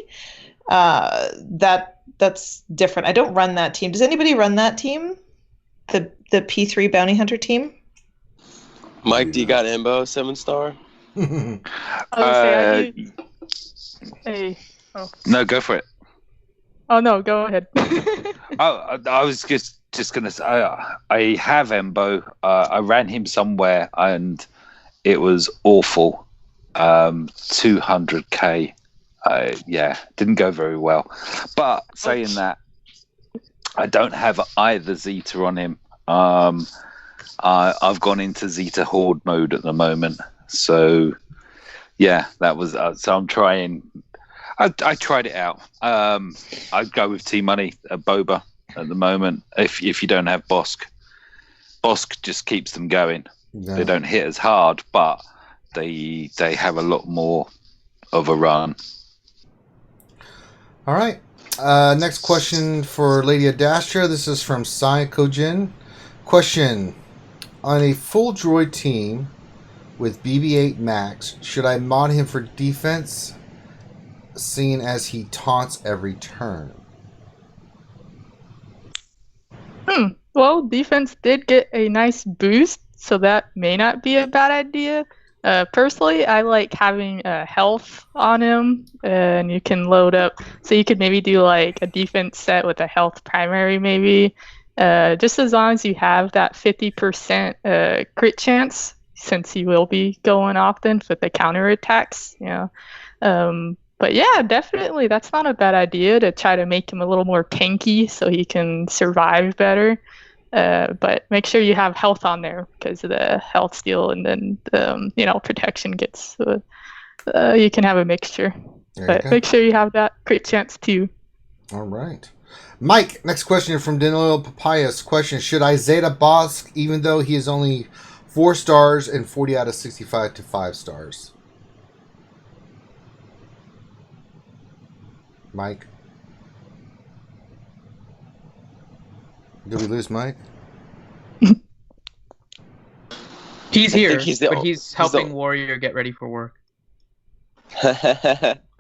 that's different. I don't run that team. Does anybody run that team? The P3 bounty hunter team? Mike, do you got Imbo 7-star? Hey. Oh. No, go for it. Oh no, go ahead. I was just gonna say I have Embo. I ran him somewhere and it was awful. 200k. Yeah, didn't go very well. But saying that, I don't have either Zeta on him. I've gone into Zeta Horde mode at the moment. So yeah, that was so I'm trying. I tried it out. I'd go with T-Money Boba at the moment. If you don't have Bosk just keeps them going. Yeah. They don't hit as hard, but they have a lot more of a run. All right. Next question for Lady Adastra. This is from Sai Kojin. Question: on a full droid team with BB-8 Max, should I mod him for defense, seeing as he taunts every turn? Well, defense did get a nice boost, so that may not be a bad idea. Personally, I like having health on him, and you can load up. So you could maybe do like a defense set with a health primary, maybe. Just as long as you have that 50% crit chance, since he will be going often with the counter attacks, But yeah, definitely, that's not a bad idea to try to make him a little more tanky so he can survive better. But make sure you have health on there because of the health steal, and then protection gets. You can have a mixture, but make sure you have that crit chance too. All right, Mike. Next question from Danilo Papayas. Question: should I Zeta Bosk even though he is only 4 stars and 40 out of 65 to 5 stars? Mike? Did we lose Mike? He's here, but he's helping Warrior get ready for work.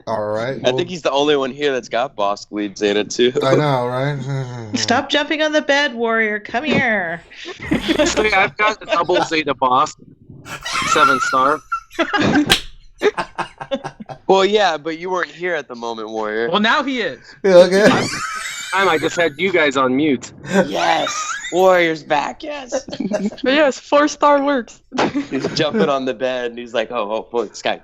All right. I think he's the only one here that's got Bosk lead Zeta too. I know, right? Stop jumping on the bed, Warrior. Come here. So yeah, I've got the double Zeta Bosk, 7-star. Well, yeah, but you weren't here at the moment, Warrior. Well, now he is. Yeah, okay. I just had you guys on mute. Yes, Warrior's back. Yes. But yes, 4-star works. He's jumping on the bed, and he's like, "Oh, Skype."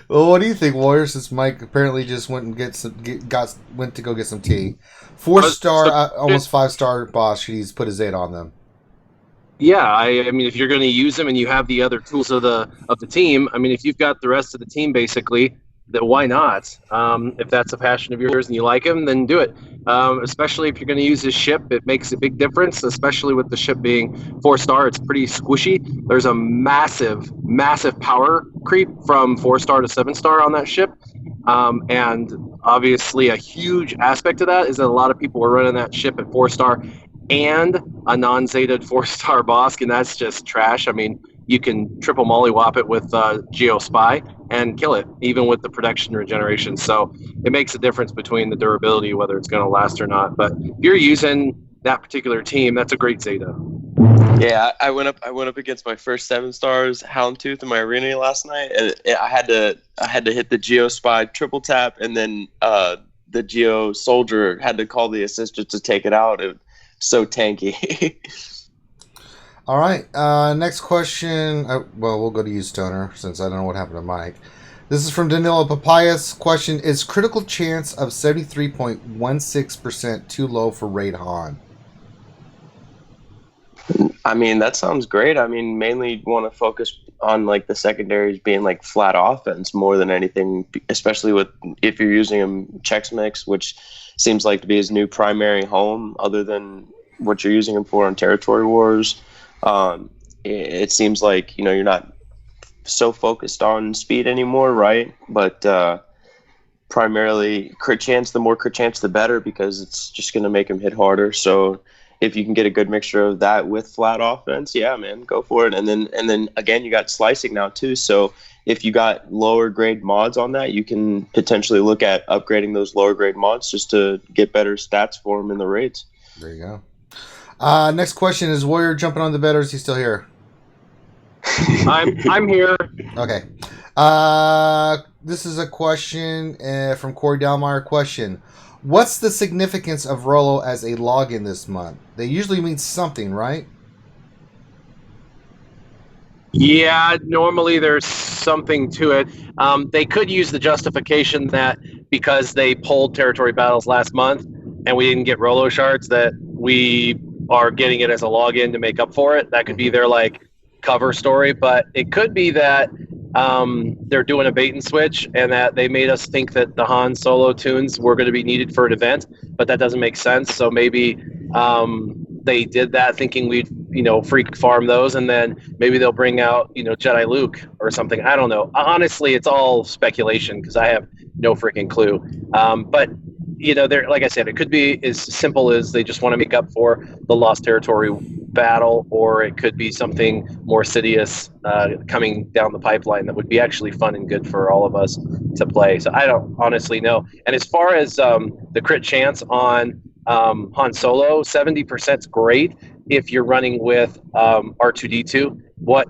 Well, what do you think, Warrior? Since Mike apparently just went and went to go get some tea. 4-star, almost 5-star boss. He's put a Zeta on them. Yeah, I mean, if you're going to use them and you have the other tools of the team, I mean, if you've got the rest of the team basically, then why not? If that's a passion of yours and you like him, then do it. Especially if you're going to use his ship, it makes a big difference. Especially with the ship being 4-star, it's pretty squishy. There's a massive power creep from 4-star to 7-star on that ship. And obviously, a huge aspect of that is that a lot of people were running that ship at 4-star. And a non-Zeta 4-star Bosk, and that's just trash. I mean, you can triple mollywop it with Geo Spy and kill it, even with the protection regeneration. So it makes a difference between the durability, whether it's going to last or not. But if you're using that particular team, that's a great Zeta. Yeah, I went up against my first 7-stars Houndtooth in my arena last night, and I had to hit the Geo Spy triple tap, and then the Geo Soldier had to call the assist just to take it out. So tanky. All right. Next question. We'll go to you, Stoner, since I don't know what happened to Mike. This is from Danilo Papayas. Question: is critical chance of 73.16% too low for Raid Han? I mean, that sounds great. I mean, mainly want to focus on like the secondaries being like flat offense more than anything, especially if you're using him Chex Mix, which seems like to be his new primary home other than what you're using him for on Territory Wars. It seems like, you're not so focused on speed anymore, right? But primarily crit chance, the more crit chance, the better, because it's just going to make him hit harder. So if you can get a good mixture of that with flat offense, yeah, man, go for it. And then again, you got slicing now too. So if you got lower grade mods on that, you can potentially look at upgrading those lower grade mods just to get better stats for them in the raids. There you go. Next question: is Warrior jumping on the bed, or is he still here? I'm here. Okay. This is a question from Corey Dalmeyer. Question: what's the significance of Rolo as a login this month? They usually mean something, right? Yeah, normally there's something to it. They could use the justification that because they pulled territory battles last month and we didn't get Rolo shards, that we are getting it as a login to make up for it. That could be their like cover story, but it could be that they're doing a bait and switch and that they made us think that the Han Solo tunes were going to be needed for an event, but that doesn't make sense. So maybe they did that thinking we'd freak farm those, and then maybe they'll bring out Jedi Luke or something. I don't know. Honestly, it's all speculation because I have no freaking clue. But there, like I said, it could be as simple as they just want to make up for the lost territory battle, or it could be something more Sidious coming down the pipeline that would be actually fun and good for all of us to play. So I don't honestly know. And as far as the crit chance on Han Solo, 70% is great if you're running with R2-D2.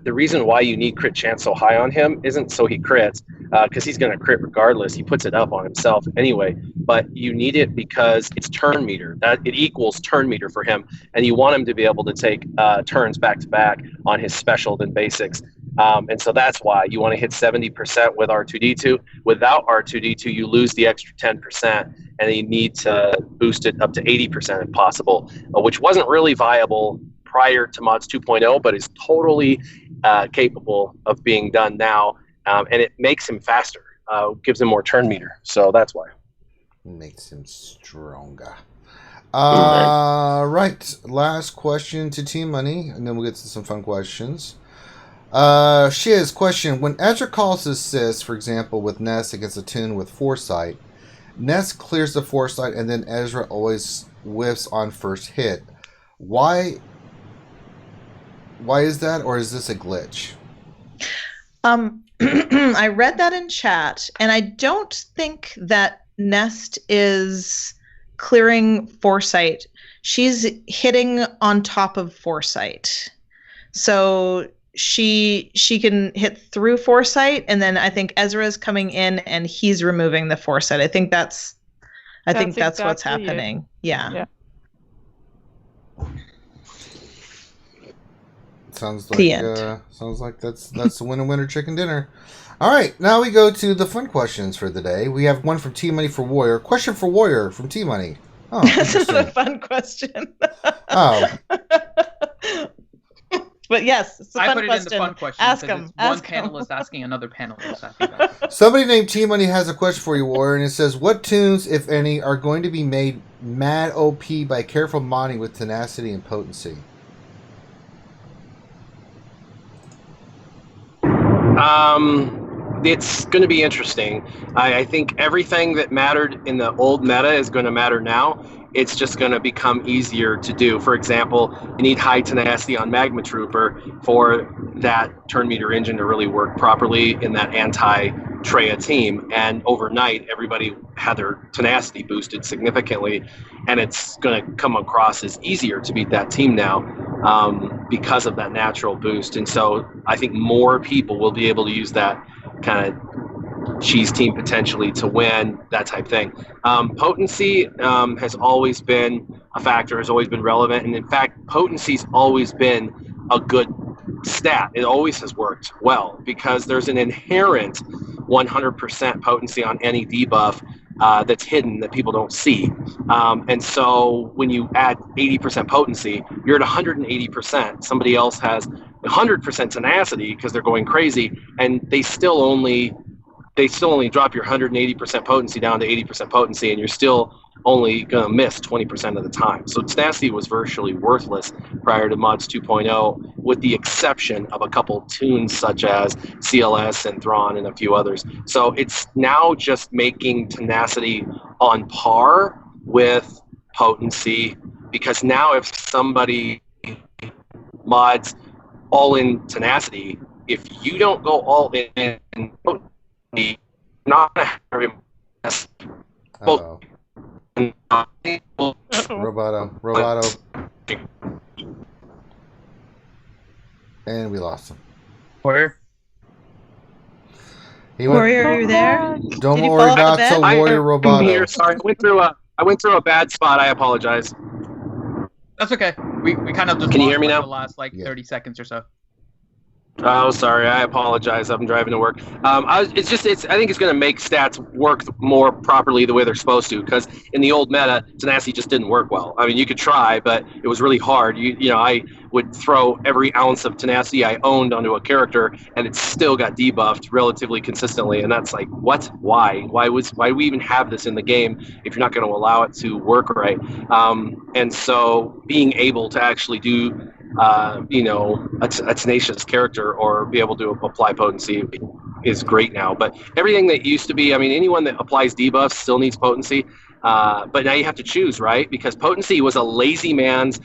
The reason why you need crit chance so high on him isn't so he crits, because he's going to crit regardless. He puts it up on himself anyway. But you need it because it's turn meter. That it equals turn meter for him, and you want him to be able to take turns back to back on his special than basics. And so that's why you want to hit 70% with R2-D2. Without R2-D2, you lose the extra 10%, and you need to boost it up to 80% if possible, which wasn't really viable prior to mods 2.0, but is totally capable of being done now, and it makes him faster, gives him more turn meter. So that's why. Makes him stronger. Right. Last question to Team Money, and then we'll get to some fun questions. Shiz, question: when Ezra calls his sis, for example, with Ness against a tune with Foresight, Ness clears the Foresight, and then Ezra always whiffs on first hit. Why is that, or is this a glitch? I read that in chat, and I don't think that Nest is clearing Foresight. She's hitting on top of Foresight. So she can hit through Foresight, and then I think Ezra's coming in and he's removing the Foresight. I think that's exactly what's happening. It. Yeah. Sounds like that's the winner chicken dinner. All right, now we go to the fun questions for the day. We have one from T Money for Warrior. Question for Warrior from T Money. Oh, this is a fun question. Oh. But yes, it's a fun I put it in the fun question. Ask him. One panelist asking another panelist asking that. Somebody named T Money has a question for you, Warrior, and it says, what tunes, if any, are going to be made mad OP by careful modding with tenacity and potency? It's going to be interesting. I think everything that mattered in the old meta is going to matter now. It's just going to become easier to do. For example, you need high tenacity on Magma Trooper for that turn meter engine to really work properly in that anti-Treya team. And overnight, everybody had their tenacity boosted significantly, and it's going to come across as easier to beat that team now because of that natural boost. And so I think more people will be able to use that kind of cheese team potentially to win, that type thing. Potency has always been a factor, has always been relevant, and in fact, potency's always been a good stat. It always has worked well because there's an inherent 100% potency on any debuff that's hidden that people don't see. And so when you add 80% potency, you're at 180%. Somebody else has 100% tenacity because they're going crazy, and they still only drop your 180% potency down to 80% potency, and you're still only going to miss 20% of the time. So tenacity was virtually worthless prior to mods 2.0, with the exception of a couple tunes such as CLS and Thrawn and a few others. So it's now just making tenacity on par with potency, because now if somebody mods all in tenacity, if you don't go all in potency, not Roboto. And we lost him. Where? Warrior, are you there? Don't Did you worry, fall off the not bed? so Warrior I'm here. Roboto. Sorry, I went through a bad spot. I apologize. That's okay. We kind of just Can you lost hear me like now? the last 30 seconds or so. Oh, sorry. I apologize. I'm driving to work. I think it's going to make stats work more properly the way they're supposed to. Because in the old meta, Tenacity just didn't work well. I mean, you could try, but it was really hard. I would throw every ounce of Tenacity I owned onto a character, and it still got debuffed relatively consistently. And that's like, what? Why? Why do we even have this in the game if you're not going to allow it to work right? And so being able to actually do a tenacious character or be able to apply potency is great now. But everything that used to be, I mean, anyone that applies debuffs still needs potency. But now you have to choose, right? Because potency was a lazy man's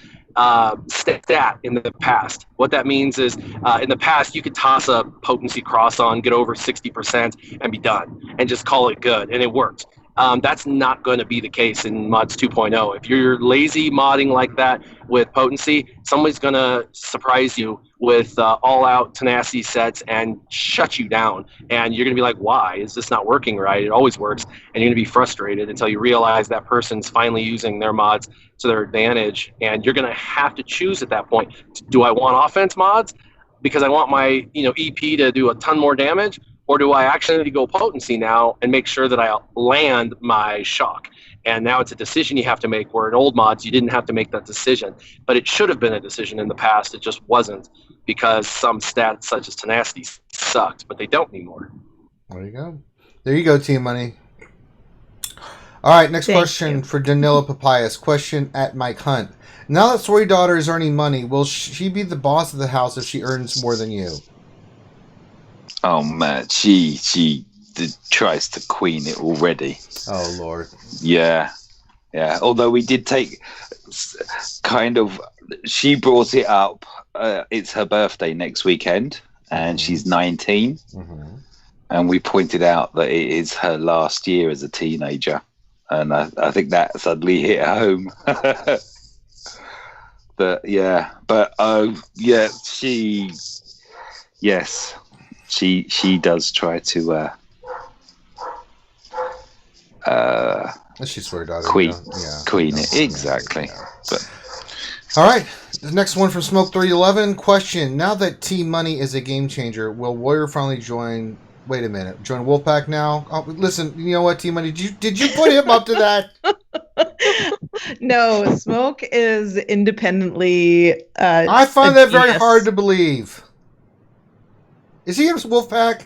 stat in the past. What that means is in the past, you could toss a potency cross on, get over 60% and be done and just call it good. And it worked. That's not going to be the case in mods 2.0. If you're lazy modding like that with potency, somebody's going to surprise you with all-out tenacity sets and shut you down. And you're going to be like, why? Is this not working right? It always works. And you're going to be frustrated until you realize that person's finally using their mods to their advantage. And you're going to have to choose at that point. Do I want offense mods because I want my EP to do a ton more damage? Or do I actually go potency now and make sure that I land my shock? And now it's a decision you have to make, where in old mods you didn't have to make that decision. But it should have been a decision in the past. It just wasn't, because some stats such as tenacity sucked, but they don't anymore. There you go. There you go, Team Money. All right, next question for Danilo Papayas. Question at Mike Hunt. Now that Story Daughter is earning money, will she be the boss of the house if she earns more than you? Oh man, she tries to queen it already. Oh Lord. Yeah. Although we did take kind of, she brought it up. It's her birthday next weekend, and she's 19. Mm-hmm. And we pointed out that it is her last year as a teenager, and I think that suddenly hit home. She does try to she's Story Daughter, queen it exactly. Yeah. But all right, the next one from Smoke 311. Question: now that Team Money is a game changer, will Warrior finally join? Wait a minute, join Wolfpack now? Oh, listen, you know what, Team Money? Did you put him up to that? No, Smoke is independently. I find that very hard to believe. Is he in Wolfpack?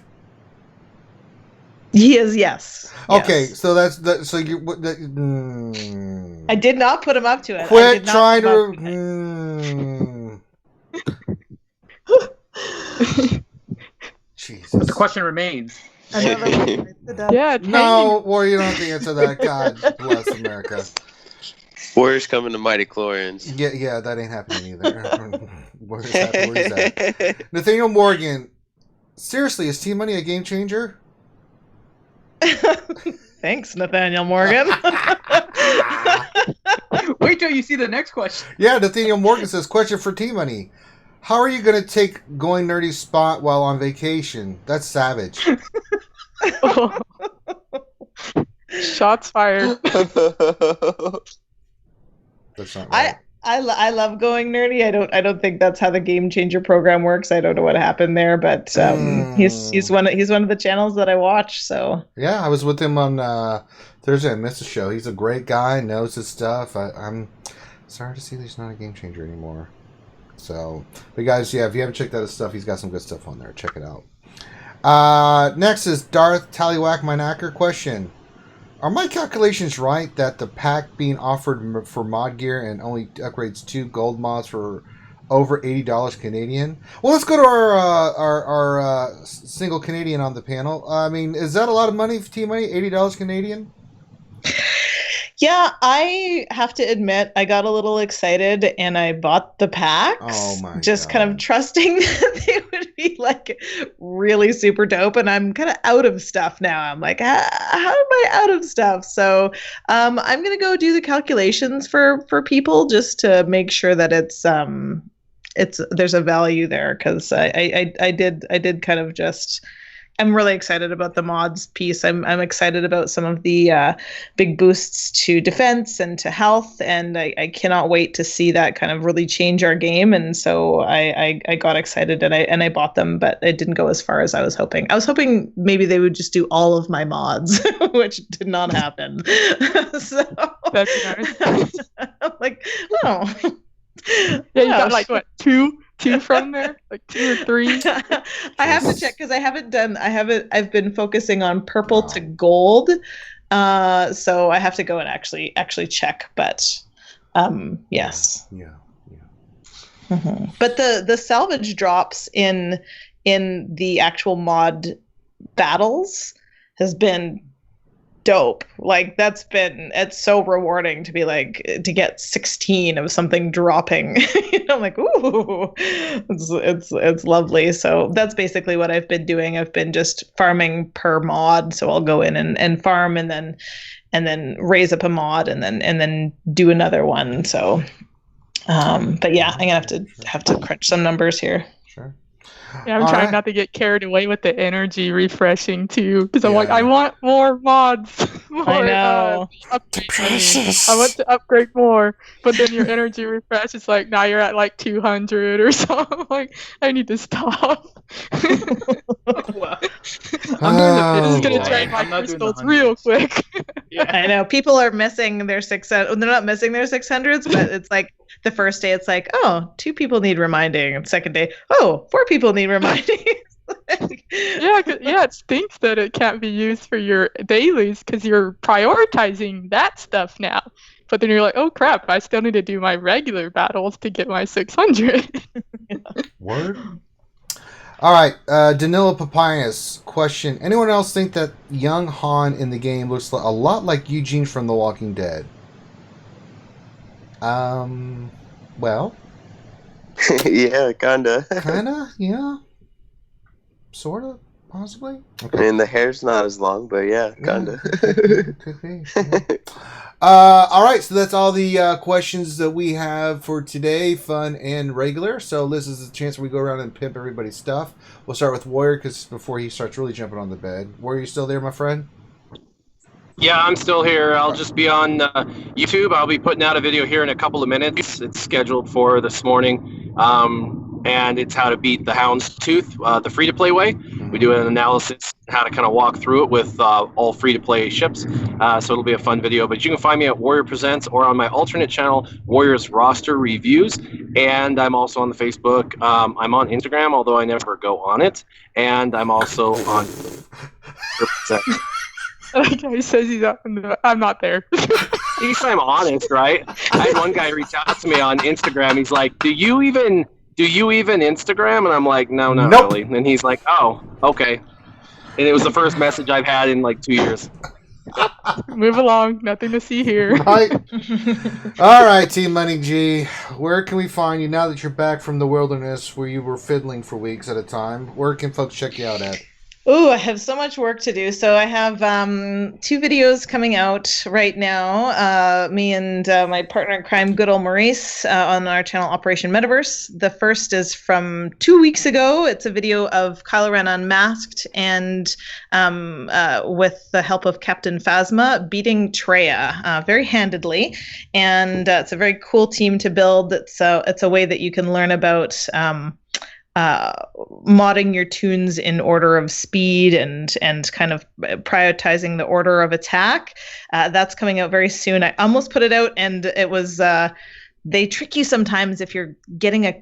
He is, yes. Okay, yes. so that's that. So you. I did not put him up to it. Quit trying to. Jesus. But the question remains. Yeah. No, Warrior, you don't have to answer that. God bless America. Warrior's coming to Mighty Chlorians. Yeah, that ain't happening either. Where's that? Nathaniel Morgan. Seriously, is Team Money a game changer? Thanks, Nathaniel Morgan. Wait till you see the next question. Yeah, Nathaniel Morgan says, question for Team Money. How are you going to take Going Nerdy's spot while on vacation? That's savage. Shots fired. That's not right. I love Going Nerdy. I don't think that's how the Game Changer program works. I don't know what happened there, but he's one of the channels that I watch. So yeah, I was with him on Thursday. I missed the show. He's a great guy, knows his stuff. I'm sorry to see that he's not a Game Changer anymore. So, but guys, yeah, if you haven't checked out his stuff, he's got some good stuff on there. Check it out. Next is Darth Tallywhack My Knacker question. Are my calculations right that the pack being offered for mod gear and only upgrades 2 gold mods for over $80 Canadian? Well, let's go to our single Canadian on the panel. I mean, is that a lot of money for Team Money? $80 Canadian? yeah, I have to admit I got a little excited and I bought the packs. Oh my just God. kind of trusting that they would be like really super dope. And I'm kind of out of stuff now. I'm like, how am I out of stuff? So I'm gonna go do the calculations for people just to make sure that it's there's a value there, because I did kind of just I'm really excited about the mods piece. I'm excited about some of the big boosts to defense and to health, and I cannot wait to see that kind of really change our game. And so I got excited and I bought them, but it didn't go as far as I was hoping. I was hoping maybe they would just do all of my mods, which did not happen. So That's nice. I'm like, oh. Yeah, you got like what, two from there, like 2 or 3. I have to check because I've been focusing on purple to gold, so I have to go and actually check. But yes, Yeah. mm-hmm. But the salvage drops in the actual mod battles has been dope. Like it's so rewarding to be like, to get 16 of something dropping. I'm like, ooh, it's lovely. So that's basically what I've been doing. I've been just farming per mod. So I'll go in and farm and then raise up a mod and then do another one. So but yeah, I'm gonna have to crunch some numbers here. Sure. Yeah, I'm trying not to get carried away with the energy refreshing too, because I'm like, I want more mods. More, I know. I want to upgrade more, but then your energy refresh is like, now you're at like 200 or something. Like, I need to stop. Well, This is gonna drain my crystals real quick. Yeah. I know people are missing their 600. They're not missing their 600s, but it's like the first day it's like, oh, 2 people need reminding, and second day, oh, 4 people need reminding. Yeah, it stinks that it can't be used for your dailies because you're prioritizing that stuff now. But then you're like, oh crap, I still need to do my regular battles to get my 600. Word. All right, Danilo Papyrus question: anyone else think that young Han in the game looks a lot like Eugene from The Walking Dead? Well, Yeah, kinda. yeah, sort of, possibly. I mean, the hair's not as long, but yeah, kinda. Could be. Yeah. All right, so that's all the questions that we have for today, fun and regular. So this is the chance where we go around and pimp everybody's stuff. We'll start with Warrior, because before he starts really jumping on the bed. Warrior, you still there, my friend? Yeah, I'm still here. I'll just be on YouTube. I'll be putting out a video here in a couple of minutes. It's scheduled for this morning. And it's how to beat the Houndstooth, the free-to-play way. We do an analysis how to kind of walk through it with all free-to-play ships. So it'll be a fun video. But you can find me at Warrior Presents or on my alternate channel, Warriors Roster Reviews. And I'm also on the Facebook. I'm on Instagram, although I never go on it. And I'm also on Like he says I'm not there. At least I'm honest, right? I had one guy reach out to me on Instagram. He's like, do you even Instagram? And I'm like, no, not Nope. really. And he's like, oh, okay. And it was the first message I've had in like 2 years. Move along. Nothing to see here. Right. All right, Team Money G. Where can we find you now that you're back from the wilderness where you were fiddling for weeks at a time? Where can folks check you out at? Oh, I have so much work to do. So I have 2 videos coming out right now. Me and my partner in crime, good old Maurice, on our channel Operation Metaverse. The first is from 2 weeks ago. It's a video of Kylo Ren unmasked and with the help of Captain Phasma beating Traya very handedly. And it's a very cool team to build. It's a way that you can learn about modding your tunes in order of speed and kind of prioritizing the order of attack. That's coming out very soon. I almost put it out, and it was they trick you sometimes if you're getting a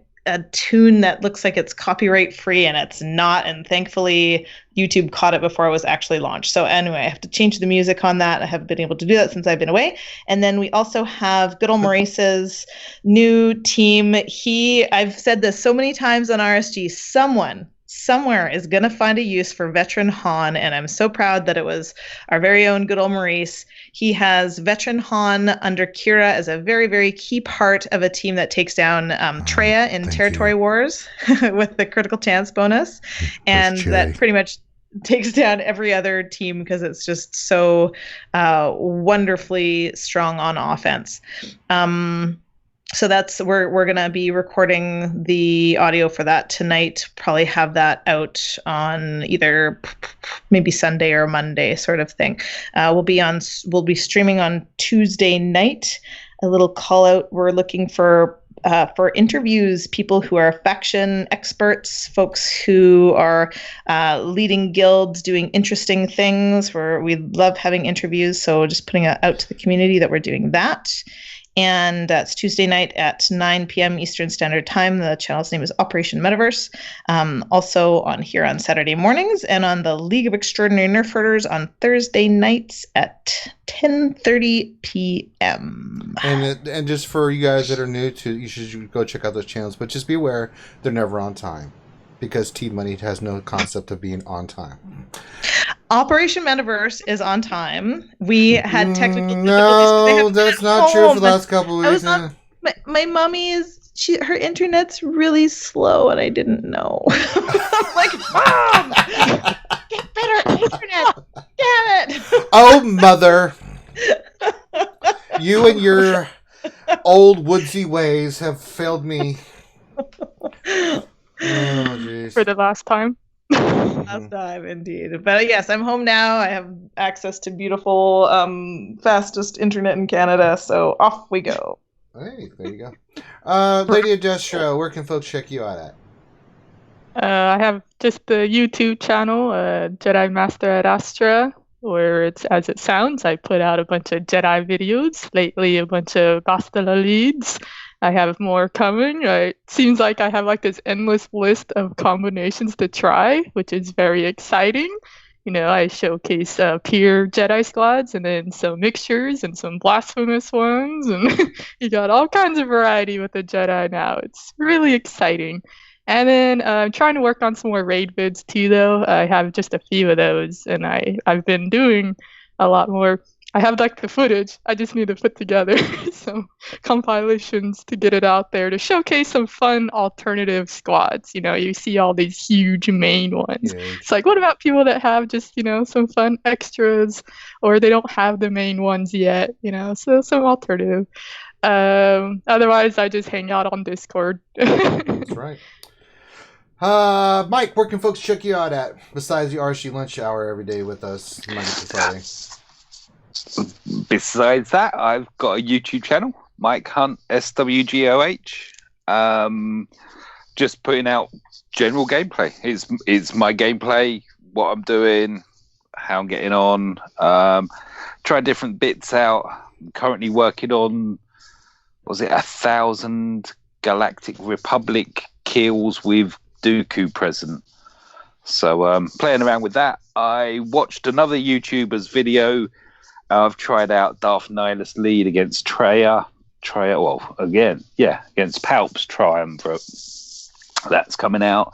tune that looks like it's copyright free and it's not, and thankfully YouTube caught it before it was actually launched. So anyway, I have to change the music on that. I haven't been able to do that since I've been away. And then we also have good old Maurice's new team. I've said this so many times on RSG, someone somewhere is going to find a use for veteran Han, and I'm so proud that it was our very own good old Maurice. He has veteran Han under Kira as a very, very key part of a team that takes down Traya in Territory Wars with the critical chance bonus, and that pretty much takes down every other team because it's just so wonderfully strong on offense. So that's we're gonna be recording the audio for that tonight. Probably have that out on either maybe Sunday or Monday sort of thing. We'll be streaming on Tuesday night. A little call out. We're looking for interviews, people who are faction experts, folks who are leading guilds, doing interesting things. We love having interviews, so just putting it out to the community that we're doing that. And that's Tuesday night at 9 p.m. Eastern Standard Time. The channel's name is Operation Metaverse. Also on Saturday mornings, and on the League of Extraordinary Nerf Herders on Thursday nights at 10:30 p.m. And just for you guys that are new to, you should go check out those channels. But just be aware, they're never on time, because T Money has no concept of being on time. Operation Metaverse is on time. We had technical difficulties. No, that's not true for the last couple of weeks. My mommy her internet's really slow, and I didn't know. I'm like, Mom, get better internet. Damn it. Oh, mother. You and your old woodsy ways have failed me. Oh, jeez. For the last time. Last time, indeed. But yes, I'm home now. I have access to beautiful, fastest internet in Canada, so off we go. Hey, there you go. Lady Adestra, where can folks check you out at? I have just the YouTube channel, Jedi Master at Astra, where it's as it sounds. I put out a bunch of Jedi videos, lately a bunch of Bastila leads. I have more coming. It seems like I have like this endless list of combinations to try, which is very exciting. You know, I showcase peer Jedi squads, and then some mixtures and some blasphemous ones, and you got all kinds of variety with the Jedi now. It's really exciting. And then I'm trying to work on some more raid vids too, though. I have just a few of those, and I've been doing a lot more. I have like the footage. I just need to put together some compilations to get it out there to showcase some fun alternative squads. You know, you see all these huge main ones. Yeah. It's like, what about people that have just, you know, some fun extras, or they don't have the main ones yet, you know, so some alternative. Otherwise, I just hang out on Discord. That's right. Mike, where can folks check you out at, besides the RC lunch hour every day with us Monday to Friday? Besides that, I've got a YouTube channel, Mike Hunt SWGOH. Just putting out general gameplay. It's my gameplay, what I'm doing, how I'm getting on. Try different bits out. I'm currently working on, 1,000 Galactic Republic kills with Dooku present. So playing around with that. I watched another YouTuber's video. I've tried out Darth Nihilus lead against against Palp's Triumvirate. That's coming out.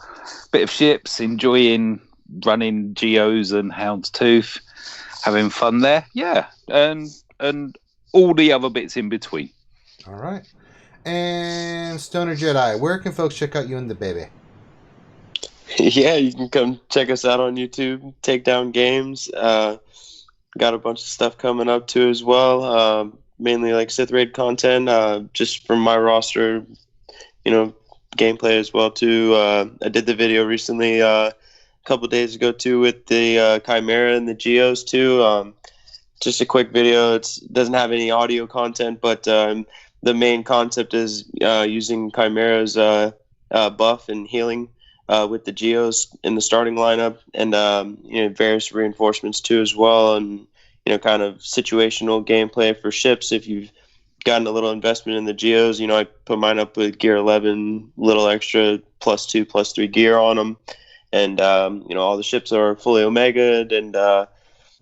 Bit of ships, enjoying running Geos and Houndstooth, having fun there. Yeah, and all the other bits in between. All right. And Stoner Jedi, where can folks check out you and the baby? Yeah, you can come check us out on YouTube, Takedown Games. Got a bunch of stuff coming up too as well. Mainly like Sith Raid content, just from my roster, you know, gameplay as well too. I did the video recently a couple days ago too with the Chimera and the Geos too. Just a quick video. It doesn't have any audio content, but the main concept is using Chimera's buff and healing with the Geos in the starting lineup, and you know, various reinforcements too as well, and you know, kind of situational gameplay for ships. If you've gotten a little investment in the Geos, you know, I put mine up with gear 11, little extra +2, +3 gear on them, and you know, all the ships are fully omegaed, and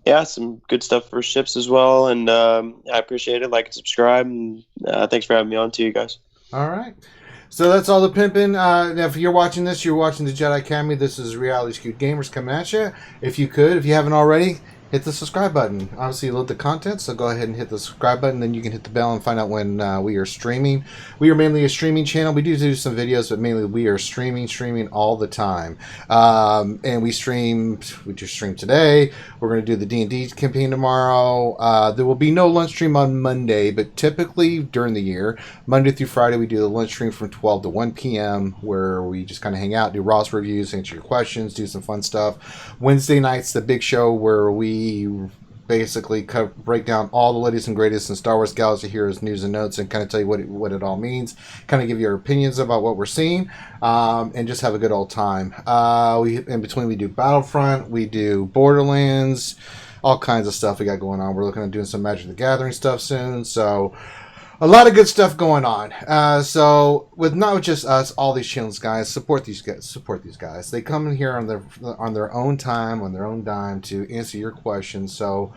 yeah, some good stuff for ships as well. And I appreciate it. Like and subscribe, and thanks for having me on to you guys. All right. So that's all the pimping. If you're watching this, you're watching the Jedi Academy. This is Reality Skewed Gamers coming at you. If you haven't already, hit the subscribe button. Obviously, you love the content, so go ahead and hit the subscribe button. Then you can hit the bell and find out when we are streaming. We are mainly a streaming channel. We do some videos, but mainly we are streaming all the time. And we just streamed today. We're going to do the D&D campaign tomorrow. There will be no lunch stream on Monday, but typically during the year, Monday through Friday, we do the lunch stream from 12 to 1 p.m. where we just kind of hang out, do roster reviews, answer your questions, do some fun stuff. Wednesday night's the big show where we basically break down all the latest and greatest in Star Wars Galaxy Heroes news and notes and kind of tell you what it all means, kind of give you our opinions about what we're seeing, and just have a good old time. In between, we do Battlefront, we do Borderlands, all kinds of stuff we got going on. We're looking at doing some Magic the Gathering stuff soon, so a lot of good stuff going on. So with not just us, all these channels, guys, support these guys. They come in here on their own time, on their own dime to answer your questions. So,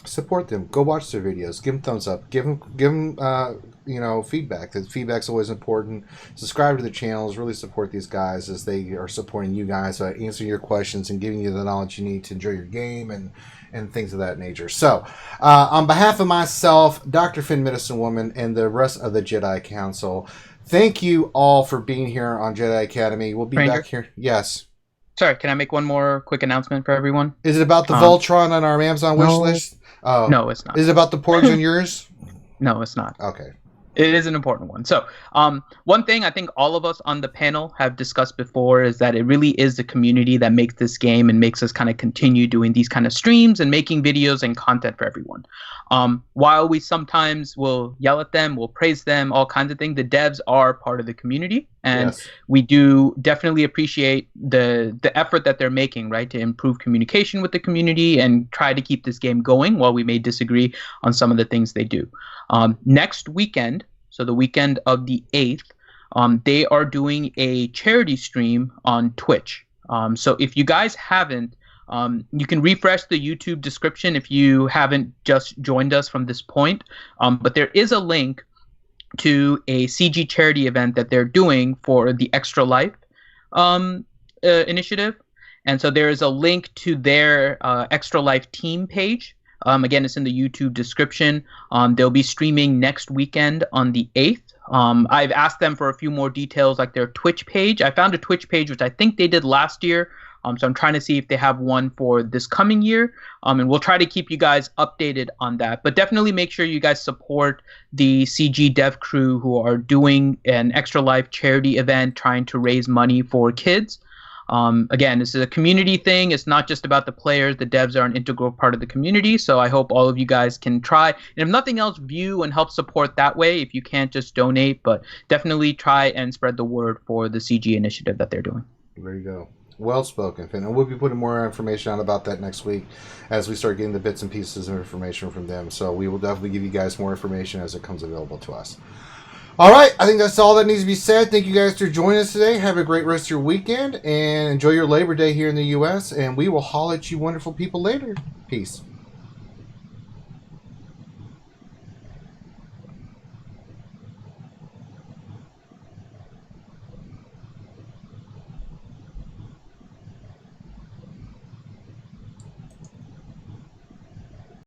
support them. Go watch their videos. Give them thumbs up. Give them feedback. The feedback's always important. Subscribe to the channels. Really support these guys as they are supporting you guys by answering your questions and giving you the knowledge you need to enjoy your game and things of that nature. So, on behalf of myself, Dr. Finn Medicine Woman, and the rest of the Jedi Council, thank you all for being here on Jedi Academy. We'll be back here. Yes. Sorry, can I make one more quick announcement for everyone? Is it about the Voltron on our Amazon wish list? Oh. No, it's not. Is it about the porgs on yours? No, it's not. Okay. It is an important one. So, one thing I think all of us on the panel have discussed before is that it really is the community that makes this game and makes us kind of continue doing these kind of streams and making videos and content for everyone. While we sometimes will yell at them, we'll praise them, all kinds of things, the devs are part of the community. And Yes. we do definitely appreciate the effort that they're making, right, to improve communication with the community and try to keep this game going while we may disagree on some of the things they do. Next weekend, so the weekend of the 8th, they are doing a charity stream on Twitch. So if you guys haven't, you can refresh the YouTube description if you haven't just joined us from this point. But there is a link to a CG charity event that they're doing for the ExtraLife initiative. And so there is a link to their ExtraLife team page. Again, it's in the YouTube description. They'll be streaming next weekend on the 8th. I've asked them for a few more details, like their Twitch page. I found a Twitch page, which I think they did last year. So I'm trying to see if they have one for this coming year. And we'll try to keep you guys updated on that. But definitely make sure you guys support the CG dev crew who are doing an ExtraLife charity event trying to raise money for kids. Again, this is a community thing. It's not just about the players. The devs are an integral part of the community. So I hope all of you guys can try. And if nothing else, view and help support that way. If you can't, just donate. But definitely try and spread the word for the CG initiative that they're doing. There you go. Well spoken, Finn. And we'll be putting more information out about that next week as we start getting the bits and pieces of information from them. So we will definitely give you guys more information as it comes available to us. All right, I think that's all that needs to be said. Thank you guys for joining us today. Have a great rest of your weekend and enjoy your Labor Day here in the U.S. And we will holler at you wonderful people later. Peace.